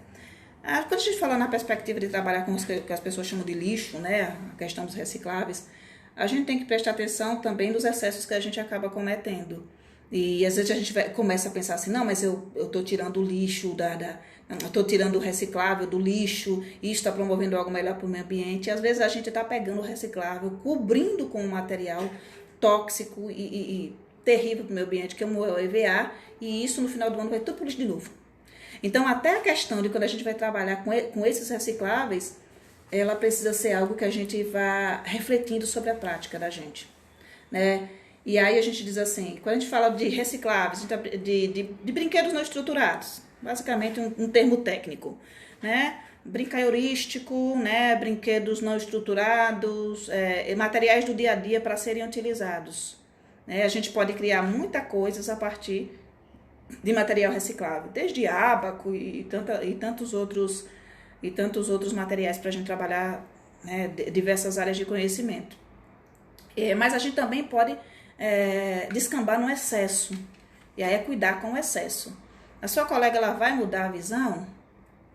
Quando a gente fala na perspectiva de trabalhar com o que as pessoas chamam de lixo, né, a questão dos recicláveis, a gente tem que prestar atenção também nos excessos que a gente acaba cometendo. E às vezes a gente começa a pensar assim, não, mas eu estou tirando o lixo, estou tirando o reciclável do lixo, e isso está promovendo algo melhor para o meio ambiente. E às vezes a gente está pegando o reciclável, cobrindo com um material tóxico e terrível para o meio ambiente, que é o EVA, e isso no final do ano vai tudo para o lixo de novo. Então, até a questão de quando a gente vai trabalhar com esses recicláveis, ela precisa ser algo que a gente vá refletindo sobre a prática da gente, né? E aí a gente diz assim, quando a gente fala de recicláveis, de brinquedos não estruturados, basicamente um termo técnico, né? Brincaiurístico, né? Brinquedos não estruturados, materiais do dia a dia para serem utilizados. A gente pode criar muita coisa a partir de material reciclável, desde ábaco e tantos outros materiais para a gente trabalhar, né, diversas áreas de conhecimento. Mas a gente também pode descambar no excesso, e aí é cuidar com o excesso. A sua colega ela vai mudar a visão?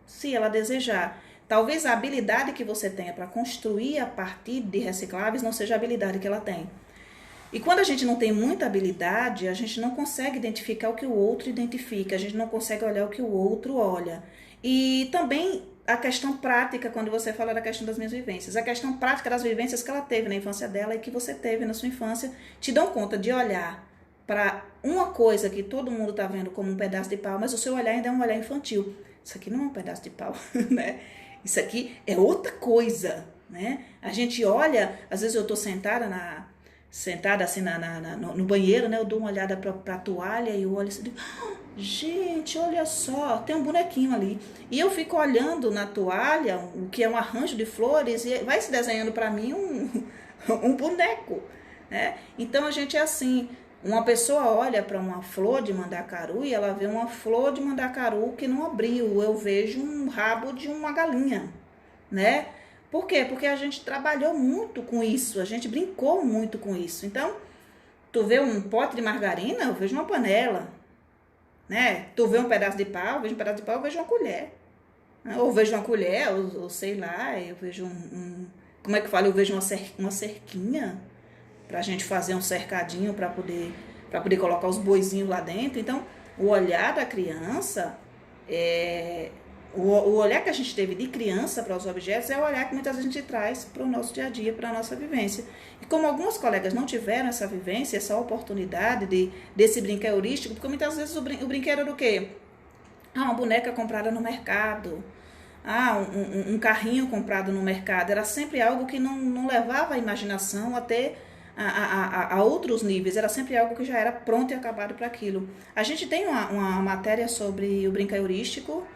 Se ela desejar. Talvez a habilidade que você tenha para construir a partir de recicláveis não seja a habilidade que ela tem. E quando a gente não tem muita habilidade, a gente não consegue identificar o que o outro identifica, a gente não consegue olhar o que o outro olha. E também a questão prática, quando você fala da questão das minhas vivências, a questão prática das vivências que ela teve na infância dela e que você teve na sua infância, te dão conta de olhar para uma coisa que todo mundo está vendo como um pedaço de pau, mas o seu olhar ainda é um olhar infantil. Isso aqui não é um pedaço de pau, né? Isso aqui é outra coisa, né? A gente olha, às vezes eu estou sentada assim no banheiro, né? Eu dou uma olhada para a toalha e eu olho assim, gente, olha só, tem um bonequinho ali. E eu fico olhando na toalha, o que é um arranjo de flores, e vai se desenhando para mim um boneco, né? Então a gente é assim, uma pessoa olha para uma flor de mandacaru e ela vê uma flor de mandacaru que não abriu, eu vejo um rabo de uma galinha, né? Por quê? Porque a gente trabalhou muito com isso, a gente brincou muito com isso. Então, tu vê um pote de margarina, eu vejo uma panela, né? Tu vê um pedaço de pau, eu vejo um pedaço de pau, eu vejo uma colher. Ou vejo uma colher, ou sei lá, eu vejo como é que fala? Eu vejo uma cerquinha pra gente fazer um cercadinho para poder colocar os boizinhos lá dentro. Então, o olhar da criança o olhar que a gente teve de criança para os objetos é o olhar que muitas vezes a gente traz para o nosso dia a dia, para a nossa vivência. E como alguns colegas não tiveram essa vivência, essa oportunidade desse brinquedo heurístico, porque muitas vezes o brinquedo era o quê? Uma boneca comprada no mercado, um carrinho comprado no mercado. Era sempre algo que não levava a imaginação até a outros níveis, era sempre algo que já era pronto e acabado para aquilo. A gente tem uma matéria sobre o brinquedo heurístico,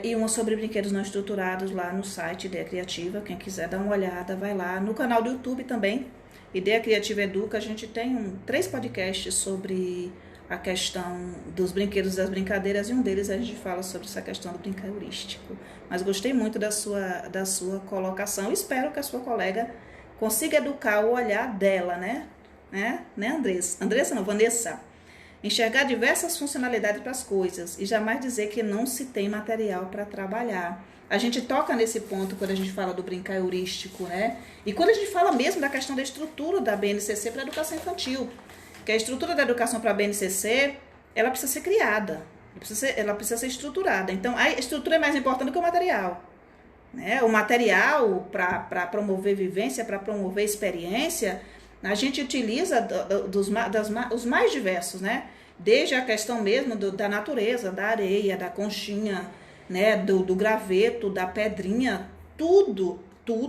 e uma sobre brinquedos não estruturados lá no site Ideia Criativa. Quem quiser dar uma olhada, vai lá. No canal do YouTube também, Ideia Criativa Educa, a gente tem 3 podcasts sobre a questão dos brinquedos e das brincadeiras, e um deles a gente fala sobre essa questão do brinquedo heurístico. Mas gostei muito da sua colocação. Espero que a sua colega consiga educar o olhar dela, né, Andressa? Andressa não, Vanessa. Enxergar diversas funcionalidades para as coisas e jamais dizer que não se tem material para trabalhar. A gente toca nesse ponto quando a gente fala do brincar heurístico, né? E quando a gente fala mesmo da questão da estrutura da BNCC para a educação infantil, que a estrutura da educação para a BNCC, ela precisa ser criada, ela precisa ser estruturada. Então, a estrutura é mais importante do que o material, né? O material para promover vivência, para promover experiência, a gente utiliza os mais diversos, né? desde a questão mesmo da natureza, da areia, da conchinha, né, do graveto, da pedrinha, tudo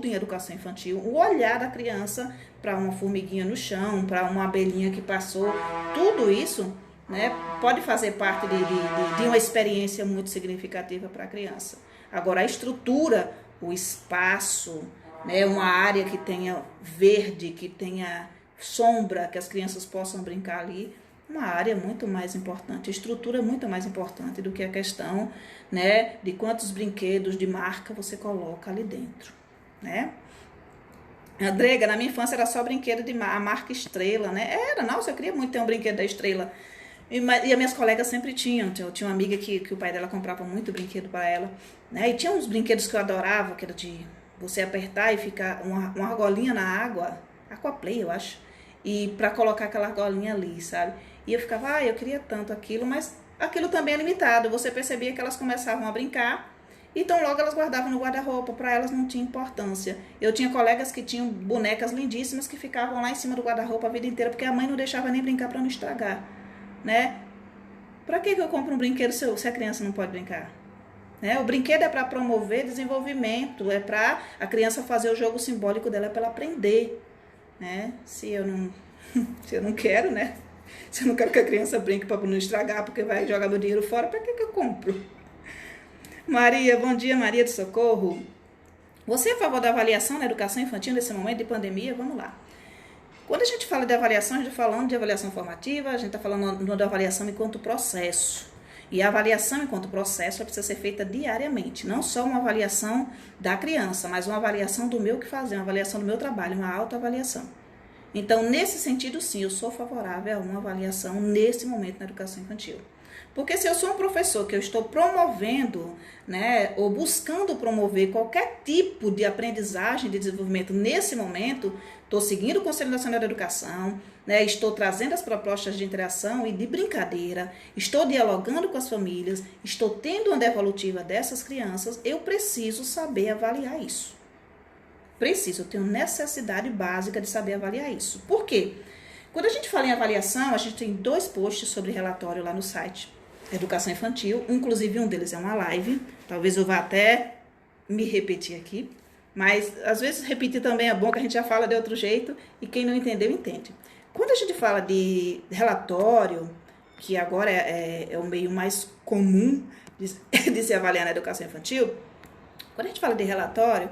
em educação infantil. O olhar da criança para uma formiguinha no chão, para uma abelhinha que passou, tudo isso, né, pode fazer parte de uma experiência muito significativa para a criança. Agora, a estrutura, o espaço, né, uma área que tenha verde, que tenha sombra, que as crianças possam brincar ali, uma área muito mais importante, a estrutura é muito mais importante do que a questão, né, de quantos brinquedos de marca você coloca ali dentro, né? Andrega, na minha infância era só brinquedo de a marca Estrela, né? Nossa, eu queria muito ter um brinquedo da Estrela. E as minhas colegas sempre tinham. Eu tinha uma amiga que o pai dela comprava muito brinquedo para ela, né? E tinha uns brinquedos que eu adorava, que era de você apertar e ficar uma argolinha na água, Aquaplay, eu acho, e para colocar aquela argolinha ali, sabe? E eu ficava, eu queria tanto aquilo, mas aquilo também é limitado. Você percebia que elas começavam a brincar, então logo elas guardavam no guarda-roupa, para elas não tinha importância. Eu tinha colegas que tinham bonecas lindíssimas que ficavam lá em cima do guarda-roupa a vida inteira, porque a mãe não deixava nem brincar para não estragar, né? Para que eu compro um brinquedo se a criança não pode brincar? Né? O brinquedo é para promover desenvolvimento, é para a criança fazer o jogo simbólico dela, é para ela aprender, né? Se eu não quero, né? Se eu não quero que a criança brinque para não estragar, porque vai jogar meu dinheiro fora, para que eu compro? Maria, bom dia, Maria do Socorro. Você é a favor da avaliação na educação infantil nesse momento de pandemia? Vamos lá. Quando a gente fala de avaliação, a gente está falando de avaliação formativa, a gente está falando de avaliação enquanto processo. E a avaliação enquanto processo precisa ser feita diariamente. Não só uma avaliação da criança, mas uma avaliação do meu que fazer, uma avaliação do meu trabalho, uma autoavaliação. Então, nesse sentido, sim, eu sou favorável a uma avaliação nesse momento na educação infantil. Porque se eu sou um professor que eu estou promovendo, né, ou buscando promover qualquer tipo de aprendizagem, de desenvolvimento nesse momento, estou seguindo o Conselho Nacional da Educação, né, estou trazendo as propostas de interação e de brincadeira, estou dialogando com as famílias, estou tendo uma devolutiva dessas crianças, eu preciso saber avaliar isso. Eu tenho necessidade básica de saber avaliar isso. Por quê? Quando a gente fala em avaliação, a gente tem 2 posts sobre relatório lá no site Educação Infantil, inclusive um deles é uma live, talvez eu vá até me repetir aqui, mas às vezes repetir também é bom, que a gente já fala de outro jeito e quem não entendeu, entende. Quando a gente fala de relatório, que agora é o meio mais comum de se avaliar na educação infantil, quando a gente fala de relatório,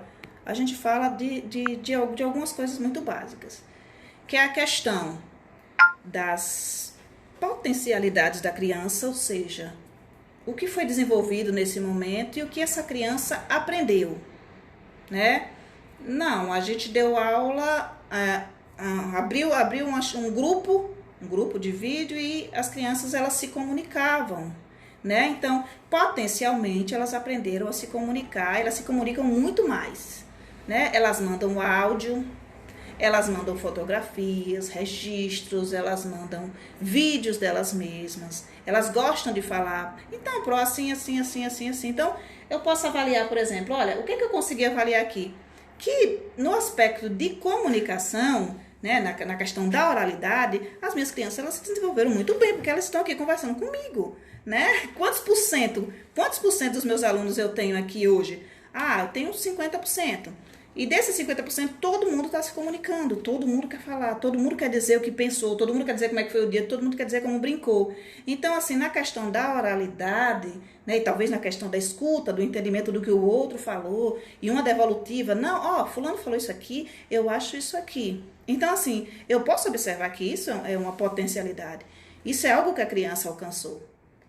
a gente fala de algumas coisas muito básicas, que é a questão das potencialidades da criança, ou seja, o que foi desenvolvido nesse momento e o que essa criança aprendeu, né? Não, a gente deu aula, abriu um grupo de vídeo e as crianças elas se comunicavam, né? Então, potencialmente elas aprenderam a se comunicar, elas se comunicam muito mais, né? Elas mandam áudio, elas mandam fotografias, registros, elas mandam vídeos delas mesmas, elas gostam de falar, então, assim. Então, eu posso avaliar, por exemplo, olha, o que eu consegui avaliar aqui? Que no aspecto de comunicação, né, na questão da oralidade, as minhas crianças elas se desenvolveram muito bem, porque elas estão aqui conversando comigo, né? Quantos por cento dos meus alunos eu tenho aqui hoje? Eu tenho 50%. E desses 50%, todo mundo está se comunicando, todo mundo quer falar, todo mundo quer dizer o que pensou, todo mundo quer dizer como é que foi o dia, todo mundo quer dizer como brincou. Então, assim, na questão da oralidade, né, e talvez na questão da escuta, do entendimento do que o outro falou, e uma devolutiva, fulano falou isso aqui, eu acho isso aqui. Então, assim, eu posso observar que isso é uma potencialidade. Isso é algo que a criança alcançou.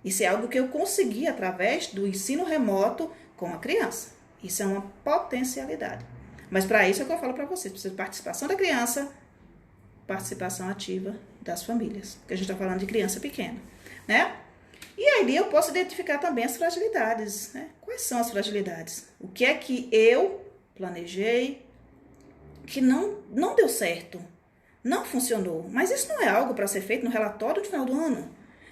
Isso é algo que eu consegui através do ensino remoto com a criança. Isso é uma potencialidade. Mas para isso é o que eu falo para vocês, precisa de participação da criança, participação ativa das famílias, porque a gente está falando de criança pequena, né? E aí eu posso identificar também as fragilidades, né? Quais são as fragilidades? O que é que eu planejei que não deu certo, não funcionou, mas isso não é algo para ser feito no relatório de final do ano,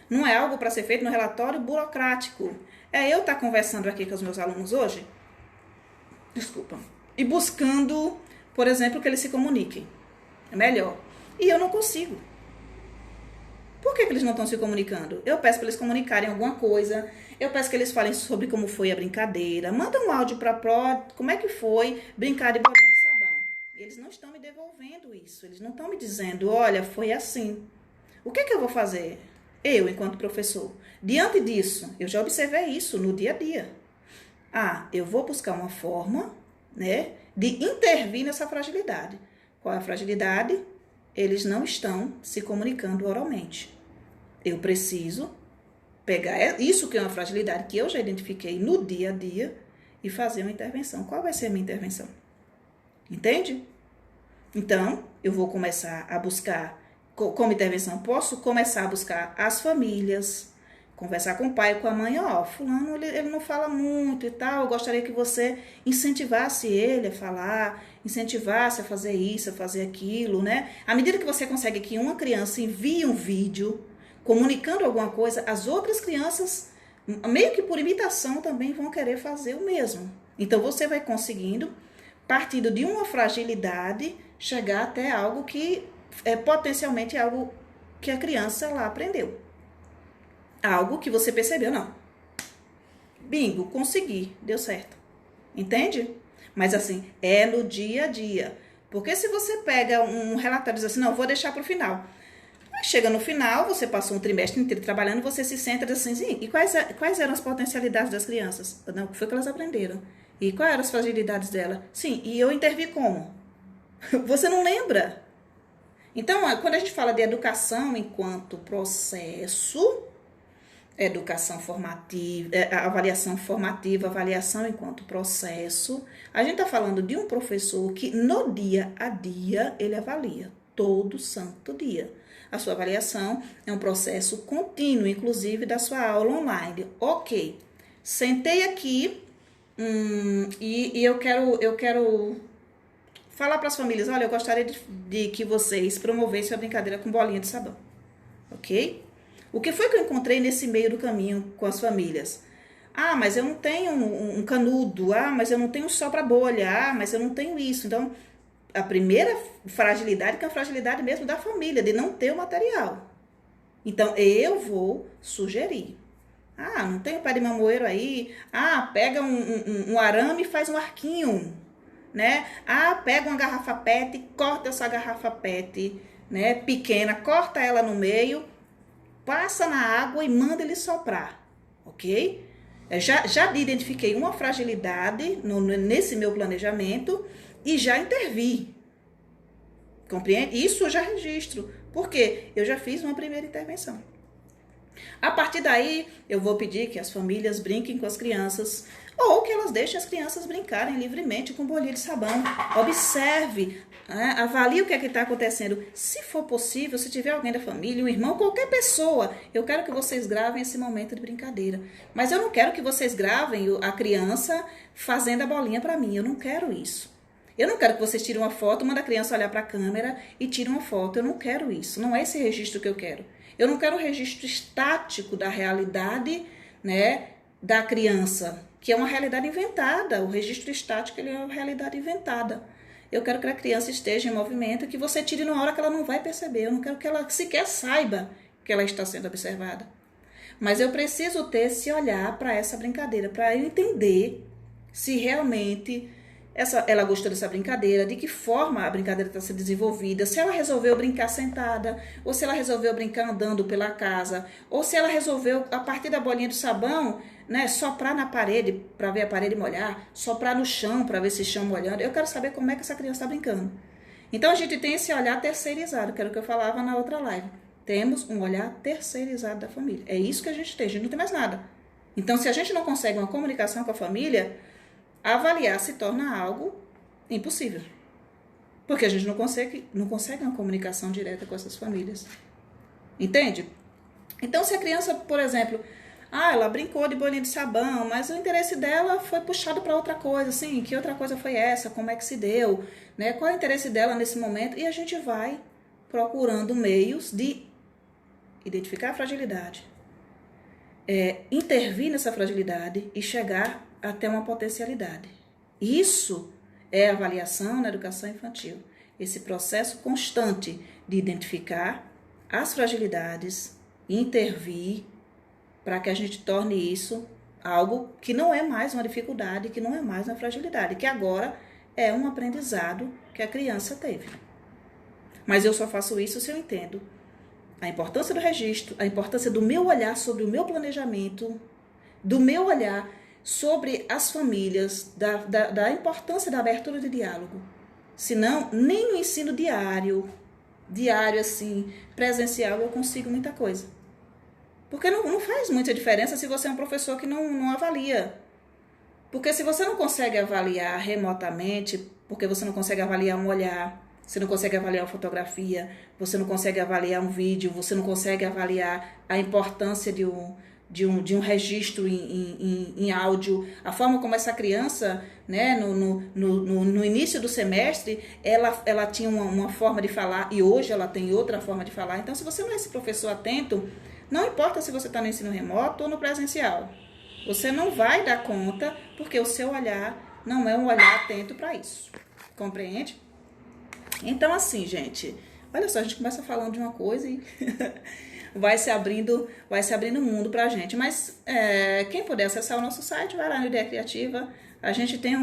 não é algo para ser feito no relatório burocrático. Eu estar conversando aqui com os meus alunos hoje, e buscando, por exemplo, que eles se comuniquem melhor. E eu não consigo. Por que eles não estão se comunicando? Eu peço para eles comunicarem alguma coisa, eu peço que eles falem sobre como foi a brincadeira, manda um áudio para a Pro, como é que foi brincar de bolinha de sabão. E eles não estão me devolvendo isso, eles não estão me dizendo, olha, foi assim. O que eu vou fazer? Eu, enquanto professor. Diante disso, eu já observei isso no dia a dia. Eu vou buscar uma forma, né, de intervir nessa fragilidade. Qual é a fragilidade? Eles não estão se comunicando oralmente. Eu preciso pegar isso que é uma fragilidade que eu já identifiquei no dia a dia e fazer uma intervenção. Qual vai ser a minha intervenção? Entende? Então, eu vou começar a buscar, como intervenção, posso começar a buscar as famílias, conversar com o pai e com a mãe, fulano, ele não fala muito e tal, eu gostaria que você incentivasse ele a falar, incentivasse a fazer isso, a fazer aquilo, né? À medida que você consegue que uma criança envie um vídeo comunicando alguma coisa, as outras crianças, meio que por imitação, também vão querer fazer o mesmo. Então, você vai conseguindo, partindo de uma fragilidade, chegar até algo que é potencialmente algo que a criança lá aprendeu. Algo que você percebeu, não. Bingo, consegui, deu certo. Entende? Mas assim, é no dia a dia. Porque se você pega um relatório e diz assim, não, vou deixar para o final. Aí chega no final, você passou um trimestre inteiro trabalhando, você se senta e diz assim, e quais eram as potencialidades das crianças? Não, o que foi que elas aprenderam? E quais eram as fragilidades dela? Sim, e eu intervi como? Você não lembra? Então, quando a gente fala de educação enquanto processo, educação formativa, avaliação formativa, avaliação enquanto processo, a gente está falando de um professor que no dia a dia ele avalia, todo santo dia. A sua avaliação é um processo contínuo, inclusive da sua aula online. Ok, sentei aqui e eu quero falar para as famílias, olha, eu gostaria de que vocês promovessem a brincadeira com bolinha de sabão, ok? O que foi que eu encontrei nesse meio do caminho com as famílias? Mas eu não tenho um canudo. Mas eu não tenho só para bolha. Mas eu não tenho isso. Então, a primeira fragilidade, que é a fragilidade mesmo da família, de não ter o material. Então, eu vou sugerir. Não tem pé de mamoeiro aí? Pega um arame e faz um arquinho, né? Pega uma garrafa PET, corta essa garrafa PET, né? Pequena, corta ela no meio, passa na água e manda ele soprar, ok? Já identifiquei uma fragilidade nesse meu planejamento e já intervi. Compreende? Isso eu já registro, porque eu já fiz uma primeira intervenção. A partir daí, eu vou pedir que as famílias brinquem com as crianças ou que elas deixem as crianças brincarem livremente com bolinha de sabão. Observe, avalie o que é que está acontecendo. Se for possível, se tiver alguém da família, um irmão, qualquer pessoa, eu quero que vocês gravem esse momento de brincadeira. Mas eu não quero que vocês gravem a criança fazendo a bolinha para mim. Eu não quero isso. Eu não quero que vocês tirem uma foto, manda a criança olhar para a câmera e tire uma foto. Eu não quero isso. Não é esse registro que eu quero. Eu não quero o registro estático da realidade, né, da criança, que é uma realidade inventada. O registro estático ele é uma realidade inventada. Eu quero que a criança esteja em movimento e que você tire numa hora que ela não vai perceber. Eu não quero que ela sequer saiba que ela está sendo observada. Mas eu preciso ter esse olhar para essa brincadeira, para eu entender se realmente ela gostou dessa brincadeira, de que forma a brincadeira está sendo desenvolvida, se ela resolveu brincar sentada, ou se ela resolveu brincar andando pela casa, ou se ela resolveu, a partir da bolinha de sabão, né, soprar na parede para ver a parede molhar, soprar no chão para ver se o chão molhando. Eu quero saber como é que essa criança está brincando. Então a gente tem esse olhar terceirizado, que era o que eu falava na outra live. Temos um olhar terceirizado da família. É isso que a gente não tem mais nada. Então, se a gente não consegue uma comunicação com a família, avaliar se torna algo impossível. Porque a gente não consegue uma comunicação direta com essas famílias. Entende? Então, se a criança, por exemplo, ela brincou de bolinha de sabão, mas o interesse dela foi puxado para outra coisa, assim, que outra coisa foi essa, como é que se deu, né? Qual é o interesse dela nesse momento? E a gente vai procurando meios de identificar a fragilidade, intervir nessa fragilidade e chegar até uma potencialidade. Isso é avaliação na educação infantil. Esse processo constante de identificar, as fragilidades e intervir para que a gente torne isso algo que não é mais uma dificuldade, que não é mais uma fragilidade, que agora é um aprendizado que a criança teve. Mas eu só faço isso se eu entendo a importância do registro, a importância do meu olhar sobre o meu planejamento, do meu olhar sobre as famílias, da importância da abertura de diálogo. Senão, nem no ensino diário assim, presencial, eu consigo muita coisa. Porque não faz muita diferença se você é um professor que não avalia. Porque se você não consegue avaliar remotamente, porque você não consegue avaliar um olhar, você não consegue avaliar uma fotografia, você não consegue avaliar um vídeo, você não consegue avaliar a importância de um registro em áudio, a forma como essa criança, né, no início do semestre, ela tinha uma forma de falar e hoje ela tem outra forma de falar. Então, se você não é esse professor atento, não importa se você está no ensino remoto ou no presencial, você não vai dar conta porque o seu olhar não é um olhar atento para isso. Compreende? Então, assim, gente, olha só, a gente começa falando de uma coisa e vai se abrindo um mundo pra gente. Mas quem puder acessar o nosso site, vai lá no Ideia Criativa. A gente tem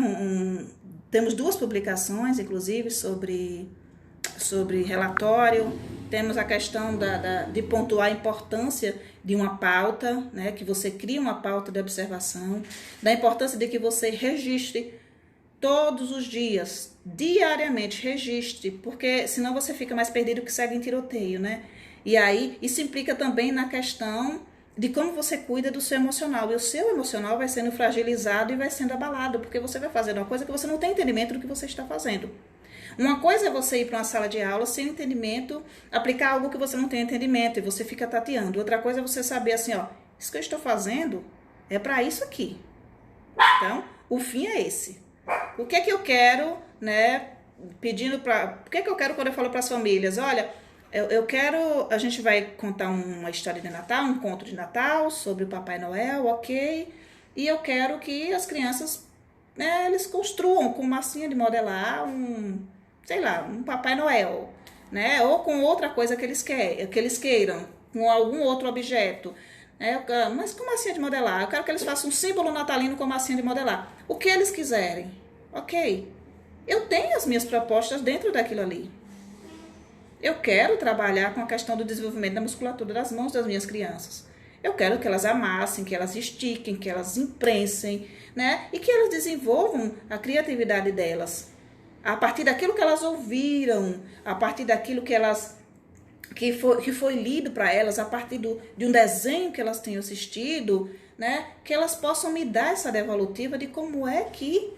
temos 2 publicações, inclusive, sobre relatório. Temos a questão de pontuar a importância de uma pauta, né, que você cria uma pauta de observação, da importância de que você registre todos os dias, diariamente, registre, porque senão você fica mais perdido que segue em tiroteio, né? E aí, isso implica também na questão de como você cuida do seu emocional. E o seu emocional vai sendo fragilizado e vai sendo abalado, porque você vai fazendo uma coisa que você não tem entendimento do que você está fazendo. Uma coisa é você ir para uma sala de aula sem entendimento, aplicar algo que você não tem entendimento e você fica tateando. Outra coisa é você saber assim, ó, isso que eu estou fazendo é para isso aqui. Então, o fim é esse. O que é que eu quero, né, o que é que eu quero quando eu falo para as famílias? Olha, eu quero, a gente vai contar uma história de Natal, um conto de Natal sobre o Papai Noel, ok? E eu quero que as crianças, né, eles construam com massinha de modelar um Papai Noel, né? Ou com outra coisa que eles queiram, com algum outro objeto. Mas com massinha de modelar, eu quero que eles façam um símbolo natalino com massinha de modelar. O que eles quiserem, ok? Eu tenho as minhas propostas dentro daquilo ali. Eu quero trabalhar com a questão do desenvolvimento da musculatura das mãos das minhas crianças. Eu quero que elas amassem, que elas estiquem, que elas imprensem, né? E que elas desenvolvam a criatividade delas. A partir daquilo que elas ouviram, a partir daquilo que foi lido para elas, a partir de um desenho que elas tenham assistido, né? Que elas possam me dar essa devolutiva de como é que,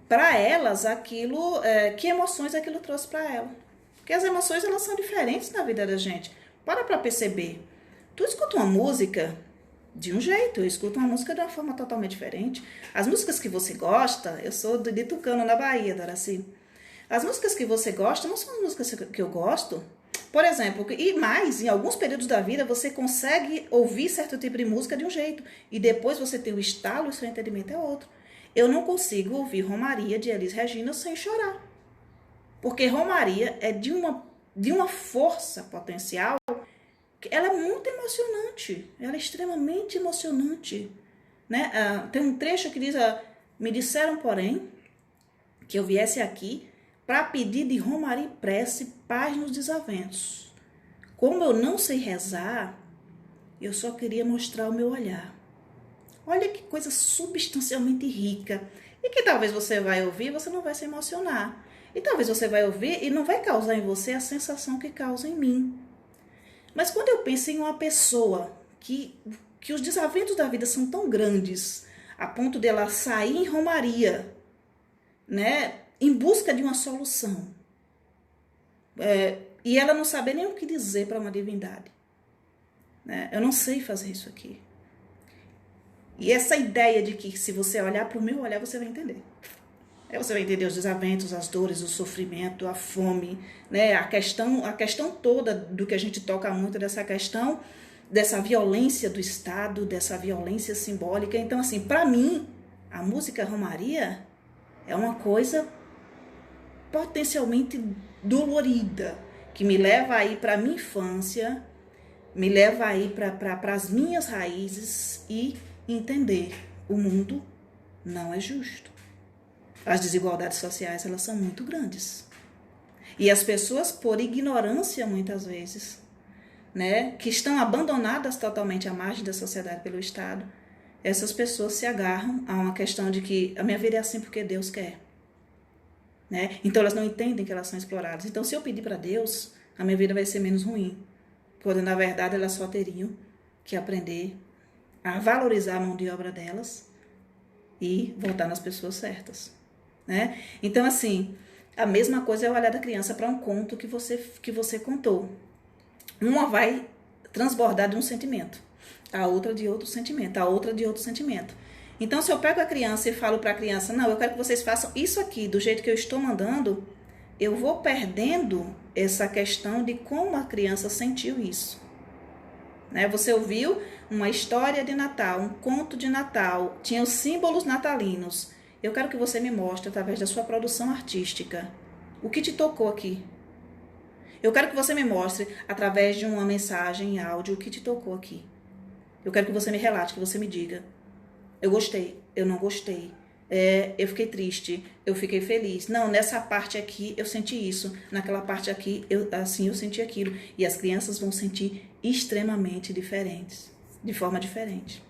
para elas, aquilo, que emoções aquilo trouxe para ela. Porque as emoções, elas são diferentes na vida da gente. Para perceber. Tu escuta uma música de um jeito, eu escuto uma música de uma forma totalmente diferente. As músicas que você gosta, eu sou de Tucano, na Bahia, Doraci. As músicas que você gosta não são as músicas que eu gosto. Por exemplo, e mais, em alguns períodos da vida, você consegue ouvir certo tipo de música de um jeito. E depois você tem o estalo e o seu entendimento é outro. Eu não consigo ouvir Romaria de Elis Regina sem chorar. Porque Romaria é de uma força potencial, ela é muito emocionante, ela é extremamente emocionante. Né? Tem um trecho que diz, me disseram, porém, que eu viesse aqui para pedir de Romaria e prece paz nos desaventos. Como eu não sei rezar, eu só queria mostrar o meu olhar. Olha que coisa substancialmente rica. E que talvez você vai ouvir e você não vai se emocionar. E talvez você vai ouvir e não vai causar em você a sensação que causa em mim. Mas quando eu penso em uma pessoa que os desaventos da vida são tão grandes, a ponto dela sair em romaria, né, em busca de uma solução, e ela não saber nem o que dizer para uma divindade. Né? Eu não sei fazer isso aqui. E essa ideia de que se você olhar para o meu olhar, você vai entender. Você vai entender os desaventos, as dores, o sofrimento, a fome, né? A questão toda do que a gente toca muito, dessa questão, dessa violência do Estado, dessa violência simbólica. Então, assim, para mim, a música Romaria é uma coisa potencialmente dolorida. que me leva aí para a minha infância, me leva aí para as minhas raízes e entender o mundo não é justo. As desigualdades sociais, elas são muito grandes. E as pessoas, por ignorância muitas vezes, né, que estão abandonadas totalmente à margem da sociedade pelo Estado, essas pessoas se agarram a uma questão de que a minha vida é assim porque Deus quer. Né? Então elas não entendem que elas são exploradas. Então se eu pedir para Deus, a minha vida vai ser menos ruim. Quando na verdade elas só teriam que aprender a valorizar a mão de obra delas e voltar nas pessoas certas. Né? Então assim, a mesma coisa é o olhar da criança para um conto que você contou. Uma vai transbordar de um sentimento, a outra de outro sentimento, a outra de outro sentimento. Então, se eu pego a criança e falo para a criança, não, eu quero que vocês façam isso aqui, do jeito que eu estou mandando, eu vou perdendo essa questão de como a criança sentiu isso. Né? Você ouviu uma história de Natal, um conto de Natal, tinha os símbolos natalinos. Eu quero que você me mostre, através da sua produção artística, o que te tocou aqui. Eu quero que você me mostre, através de uma mensagem em áudio, o que te tocou aqui. Eu quero que você me relate, que você me diga. Eu gostei, eu não gostei. Eu fiquei triste, eu fiquei feliz. Não, nessa parte aqui eu senti isso. Naquela parte aqui, eu senti aquilo. E as crianças vão sentir extremamente diferentes. De forma diferente.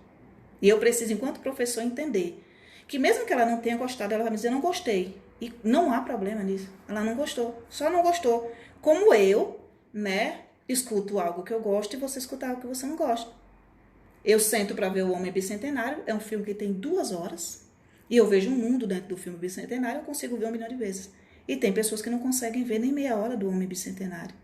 E eu preciso, enquanto professor, entender que mesmo que ela não tenha gostado, ela vai me dizer, não gostei. E não há problema nisso. Ela não gostou, só não gostou. Como eu, né, escuto algo que eu gosto e você escuta algo que você não gosta. Eu sento para ver O Homem Bicentenário, é um filme que tem 2 horas, e eu vejo um mundo dentro do filme Bicentenário, eu consigo ver 1 milhão de vezes. E tem pessoas que não conseguem ver nem meia hora do Homem Bicentenário.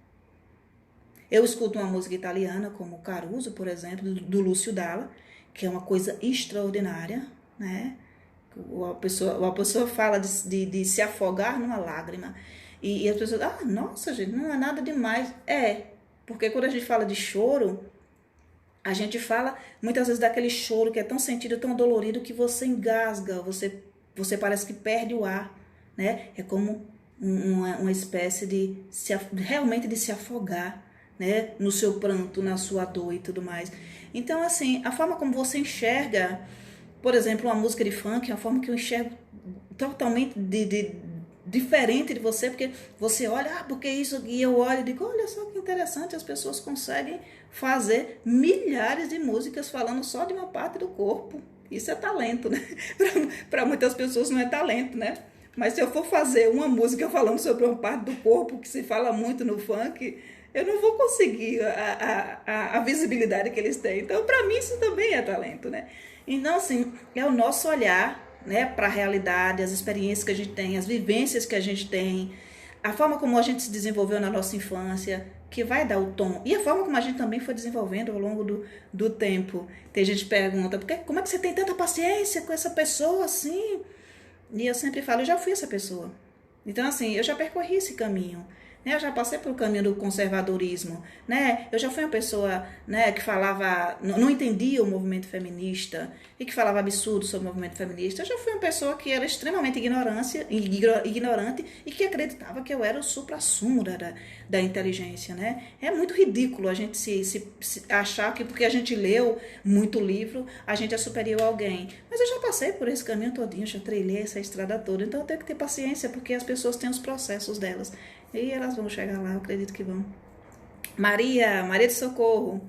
Eu escuto uma música italiana, como Caruso, por exemplo, do Lúcio Dalla, que é uma coisa extraordinária, né? A pessoa fala de se afogar numa lágrima. E as pessoas, nossa, gente, não é nada demais. Porque quando a gente fala de choro, a gente fala muitas vezes daquele choro que é tão sentido, tão dolorido, que você engasga, você parece que perde o ar, né? É como uma espécie realmente de se afogar, né? No seu pranto, na sua dor e tudo mais. Então, assim, a forma como você enxerga, por exemplo, uma música de funk, é uma forma que eu enxergo totalmente diferente de você, porque você olha, porque isso, e eu olho e digo, olha só que interessante, as pessoas conseguem fazer milhares de músicas falando só de uma parte do corpo. Isso é talento, né? Para muitas pessoas não é talento, né? Mas se eu for fazer uma música falando sobre uma parte do corpo, que se fala muito no funk, eu não vou conseguir a visibilidade que eles têm. Então, para mim, isso também é talento, né? Então, assim, é o nosso olhar, né, para a realidade, as experiências que a gente tem, as vivências que a gente tem, a forma como a gente se desenvolveu na nossa infância, que vai dar o tom. E a forma como a gente também foi desenvolvendo ao longo do tempo. Tem gente que pergunta, como é que você tem tanta paciência com essa pessoa assim? E eu sempre falo, eu já fui essa pessoa. Então, assim, eu já percorri esse caminho. Né? Eu já passei pelo caminho do conservadorismo. Né? Eu já fui uma pessoa, né, que falava, não entendia o movimento feminista e que falava absurdo sobre o movimento feminista. Eu já fui uma pessoa que era extremamente ignorante e que acreditava que eu era o supra-sumo da inteligência. Né? É muito ridículo a gente se achar que porque a gente leu muito livro, a gente é superior a alguém. Mas eu já passei por esse caminho todinho, já trilhei essa estrada toda. Então eu tenho que ter paciência, porque as pessoas têm os processos delas. E elas vão chegar lá, eu acredito que vão. Maria de Socorro.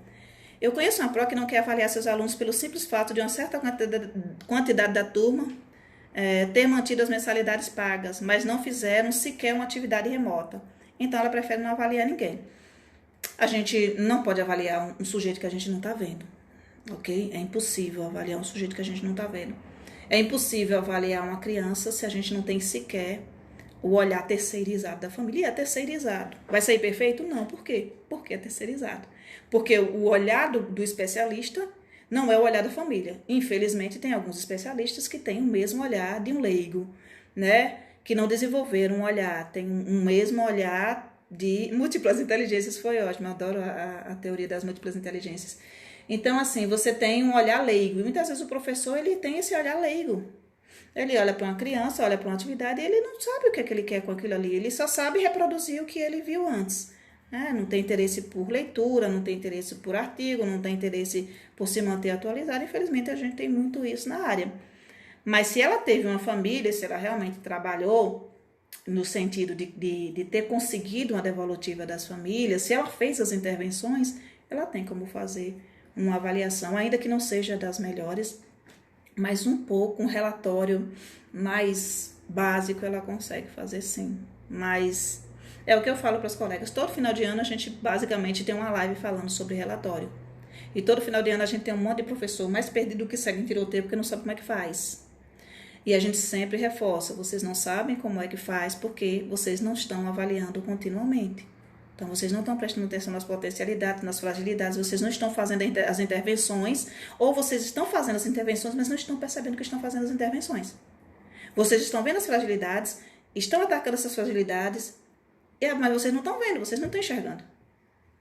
Eu conheço uma pró que não quer avaliar seus alunos pelo simples fato de uma certa quantidade da turma ter mantido as mensalidades pagas, mas não fizeram sequer uma atividade remota. Então ela prefere não avaliar ninguém. A gente não pode avaliar um sujeito que a gente não está vendo, ok? É impossível avaliar um sujeito que a gente não está vendo. É impossível avaliar uma criança se a gente não tem sequer o olhar terceirizado da família. E é terceirizado. Vai sair perfeito? Não. Por quê? Porque é terceirizado. Porque o olhar do especialista não é o olhar da família. Infelizmente, tem alguns especialistas que têm o mesmo olhar de um leigo, né? Que não desenvolveram um olhar, tem um mesmo olhar de múltiplas inteligências. Foi ótimo, eu adoro a teoria das múltiplas inteligências. Então, assim, você tem um olhar leigo. E muitas vezes o professor, ele tem esse olhar leigo. Ele olha para uma criança, olha para uma atividade e ele não sabe o que é que ele quer com aquilo ali. Ele só sabe reproduzir o que ele viu antes. né? Não tem interesse por leitura, não tem interesse por artigo, não tem interesse por se manter atualizado. Infelizmente, a gente tem muito isso na área. Mas se ela teve uma família, se ela realmente trabalhou no sentido de ter conseguido uma devolutiva das famílias, se ela fez as intervenções, ela tem como fazer uma avaliação, ainda que não seja das melhores, mas um pouco, um relatório mais básico ela consegue fazer sim. Mas é o que eu falo para os colegas, todo final de ano a gente basicamente tem uma live falando sobre relatório. E todo final de ano a gente tem um monte de professor mais perdido que segue em tiroteio porque não sabe como é que faz. E a gente sempre reforça, vocês não sabem como é que faz porque vocês não estão avaliando continuamente. Então, vocês não estão prestando atenção nas potencialidades, nas fragilidades, vocês não estão fazendo as intervenções, ou vocês estão fazendo as intervenções, mas não estão percebendo que estão fazendo as intervenções. Vocês estão vendo as fragilidades, estão atacando essas fragilidades, mas vocês não estão vendo, vocês não estão enxergando,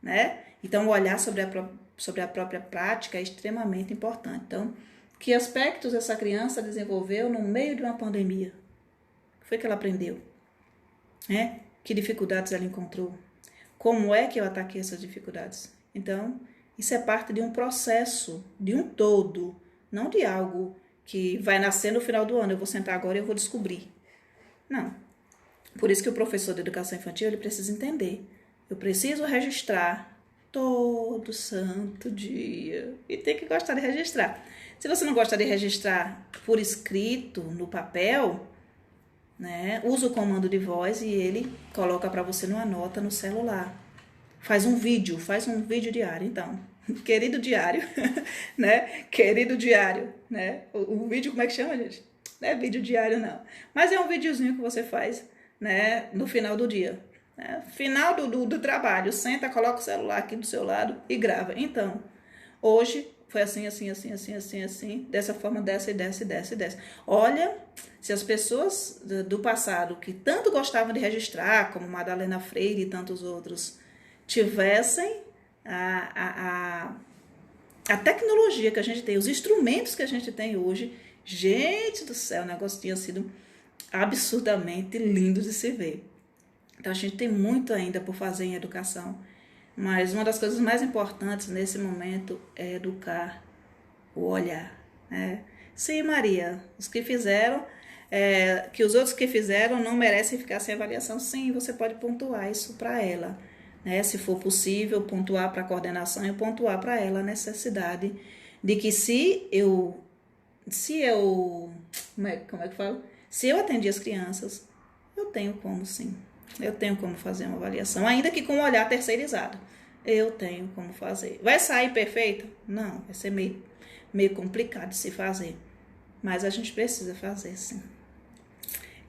né? Então, o olhar sobre a própria prática é extremamente importante. Então, que aspectos essa criança desenvolveu no meio de uma pandemia? O que foi que ela aprendeu? Né? Que dificuldades ela encontrou? Como é que eu ataquei essas dificuldades? Então, isso é parte de um processo, de um todo, não de algo que vai nascer no final do ano, eu vou sentar agora e eu vou descobrir. Não. Por isso que o professor de educação infantil, ele precisa entender. Eu preciso registrar todo santo dia. E tem que gostar de registrar. Se você não gosta de registrar por escrito, no papel, né, usa o comando de voz e ele coloca para você numa nota no celular. Faz um vídeo diário, então. Querido diário, né? Querido diário, né? O vídeo, como é que chama, gente? Não é vídeo diário, não. Mas é um videozinho que você faz, né, no final do dia. Né? Final do trabalho, senta, coloca o celular aqui do seu lado e grava. Então, hoje foi assim, dessa forma, dessa. Olha, se as pessoas do passado, que tanto gostavam de registrar, como Madalena Freire e tantos outros, tivessem a tecnologia que a gente tem, os instrumentos que a gente tem hoje, gente do céu, o negócio tinha sido absurdamente lindo de se ver. Então, a gente tem muito ainda por fazer em educação. Mas uma das coisas mais importantes nesse momento é educar o olhar, né? Sim, Maria, os que fizeram, que os outros que fizeram não merecem ficar sem avaliação. Sim, você pode pontuar isso para ela, né? Se for possível, pontuar para a coordenação e pontuar para ela a necessidade de que se eu como é que falo? Se eu atendi as crianças, eu tenho como sim. Eu tenho como fazer uma avaliação, ainda que com um olhar terceirizado. Eu tenho como fazer. Vai sair perfeito? Não, vai ser meio complicado de se fazer. Mas a gente precisa fazer, sim.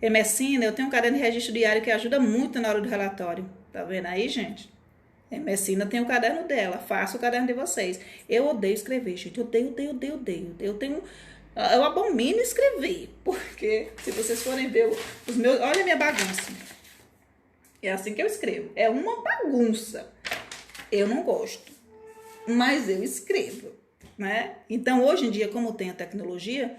Emessina, eu tenho um caderno de registro diário que ajuda muito na hora do relatório. Tá vendo aí, gente? Emessina tem o caderno dela, faça o caderno de vocês. Eu odeio escrever, gente. Odeio. Eu abomino escrever, porque se vocês forem ver os meus... Olha a minha bagunça. É assim que eu escrevo. É uma bagunça. Eu não gosto, mas eu escrevo, né? Então, hoje em dia, como tem a tecnologia,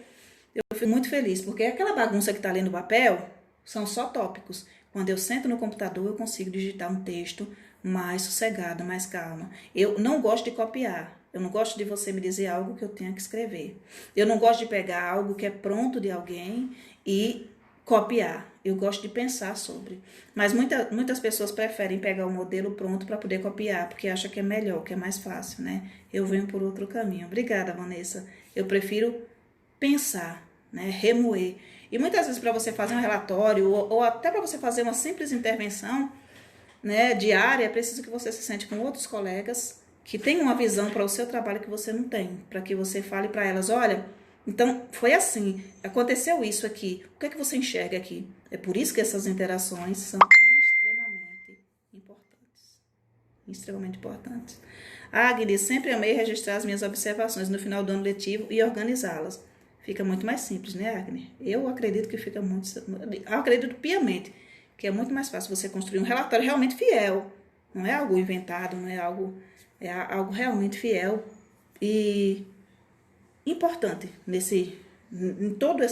eu fico muito feliz, porque aquela bagunça que está ali no papel são só tópicos. Quando eu sento no computador, eu consigo digitar um texto mais sossegado, mais calma. Eu não gosto de copiar. Eu não gosto de você me dizer algo que eu tenha que escrever. Eu não gosto de pegar algo que é pronto de alguém e copiar. Eu gosto de pensar sobre. Mas muitas pessoas preferem pegar o modelo pronto para poder copiar, porque acham que é melhor, que é mais fácil, né? Eu venho por outro caminho. Obrigada, Vanessa. Eu prefiro pensar, né? Remoer. E muitas vezes para você fazer um relatório ou até para você fazer uma simples intervenção, né, diária, é preciso que você se sente com outros colegas que tenham uma visão para o seu trabalho que você não tem, para que você fale para elas, olha, então foi assim, aconteceu isso aqui, o que é que você enxerga aqui? É por isso que essas interações são extremamente importantes. Agnes, sempre amei registrar as minhas observações no final do ano letivo e organizá-las. Fica muito mais simples, né, Agnes? Eu acredito que fica muito... Eu acredito piamente que é muito mais fácil você construir um relatório realmente fiel. Não é algo inventado, não é algo... É algo realmente fiel e importante em todo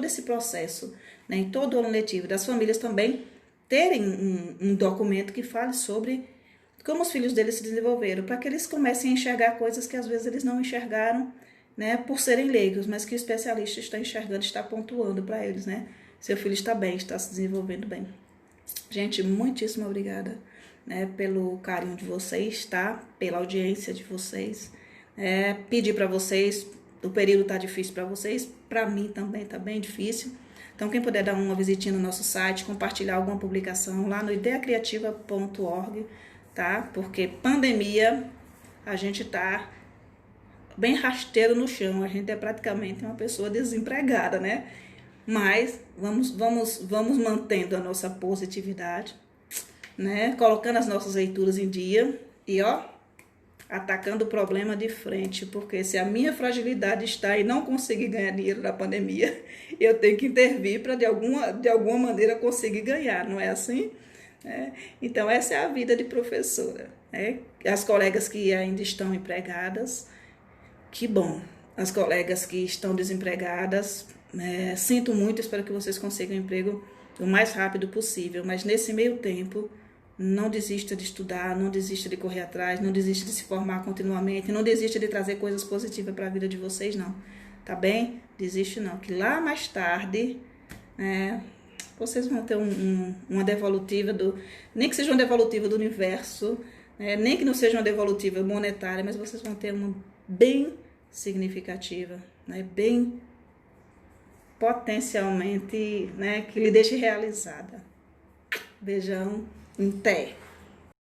esse processo, né, em todo o ano letivo, das famílias também terem um documento que fale sobre como os filhos deles se desenvolveram, para que eles comecem a enxergar coisas que às vezes eles não enxergaram, né, por serem leigos, mas que o especialista está enxergando, está pontuando para eles, né? Seu filho está bem, está se desenvolvendo bem. Gente, muitíssimo obrigada, né, pelo carinho de vocês, tá? Pela audiência de vocês. Pedir para vocês, o período tá difícil para vocês, para mim também tá bem difícil. Então, quem puder dar uma visitinha no nosso site, compartilhar alguma publicação lá no ideacriativa.org, tá? Porque pandemia, a gente tá bem rasteiro no chão, a gente é praticamente uma pessoa desempregada, né? Mas vamos mantendo a nossa positividade, né? Colocando as nossas leituras em dia e, ó, atacando o problema de frente, porque se a minha fragilidade está em não conseguir ganhar dinheiro na pandemia, eu tenho que intervir para de alguma maneira conseguir ganhar, não é assim? Então essa é a vida de professora, né? As colegas que ainda estão empregadas, que bom. As colegas que estão desempregadas, sinto muito, espero que vocês consigam um emprego o mais rápido possível, mas nesse meio tempo, não desista de estudar, não desista de correr atrás, não desista de se formar continuamente, não desista de trazer coisas positivas para a vida de vocês, não. Tá bem? Desiste não, que lá mais tarde, vocês vão ter uma devolutiva nem que seja uma devolutiva do universo, nem que não seja uma devolutiva monetária, mas vocês vão ter uma bem significativa, bem potencialmente, que lhe deixe realizada. Beijão, em pé.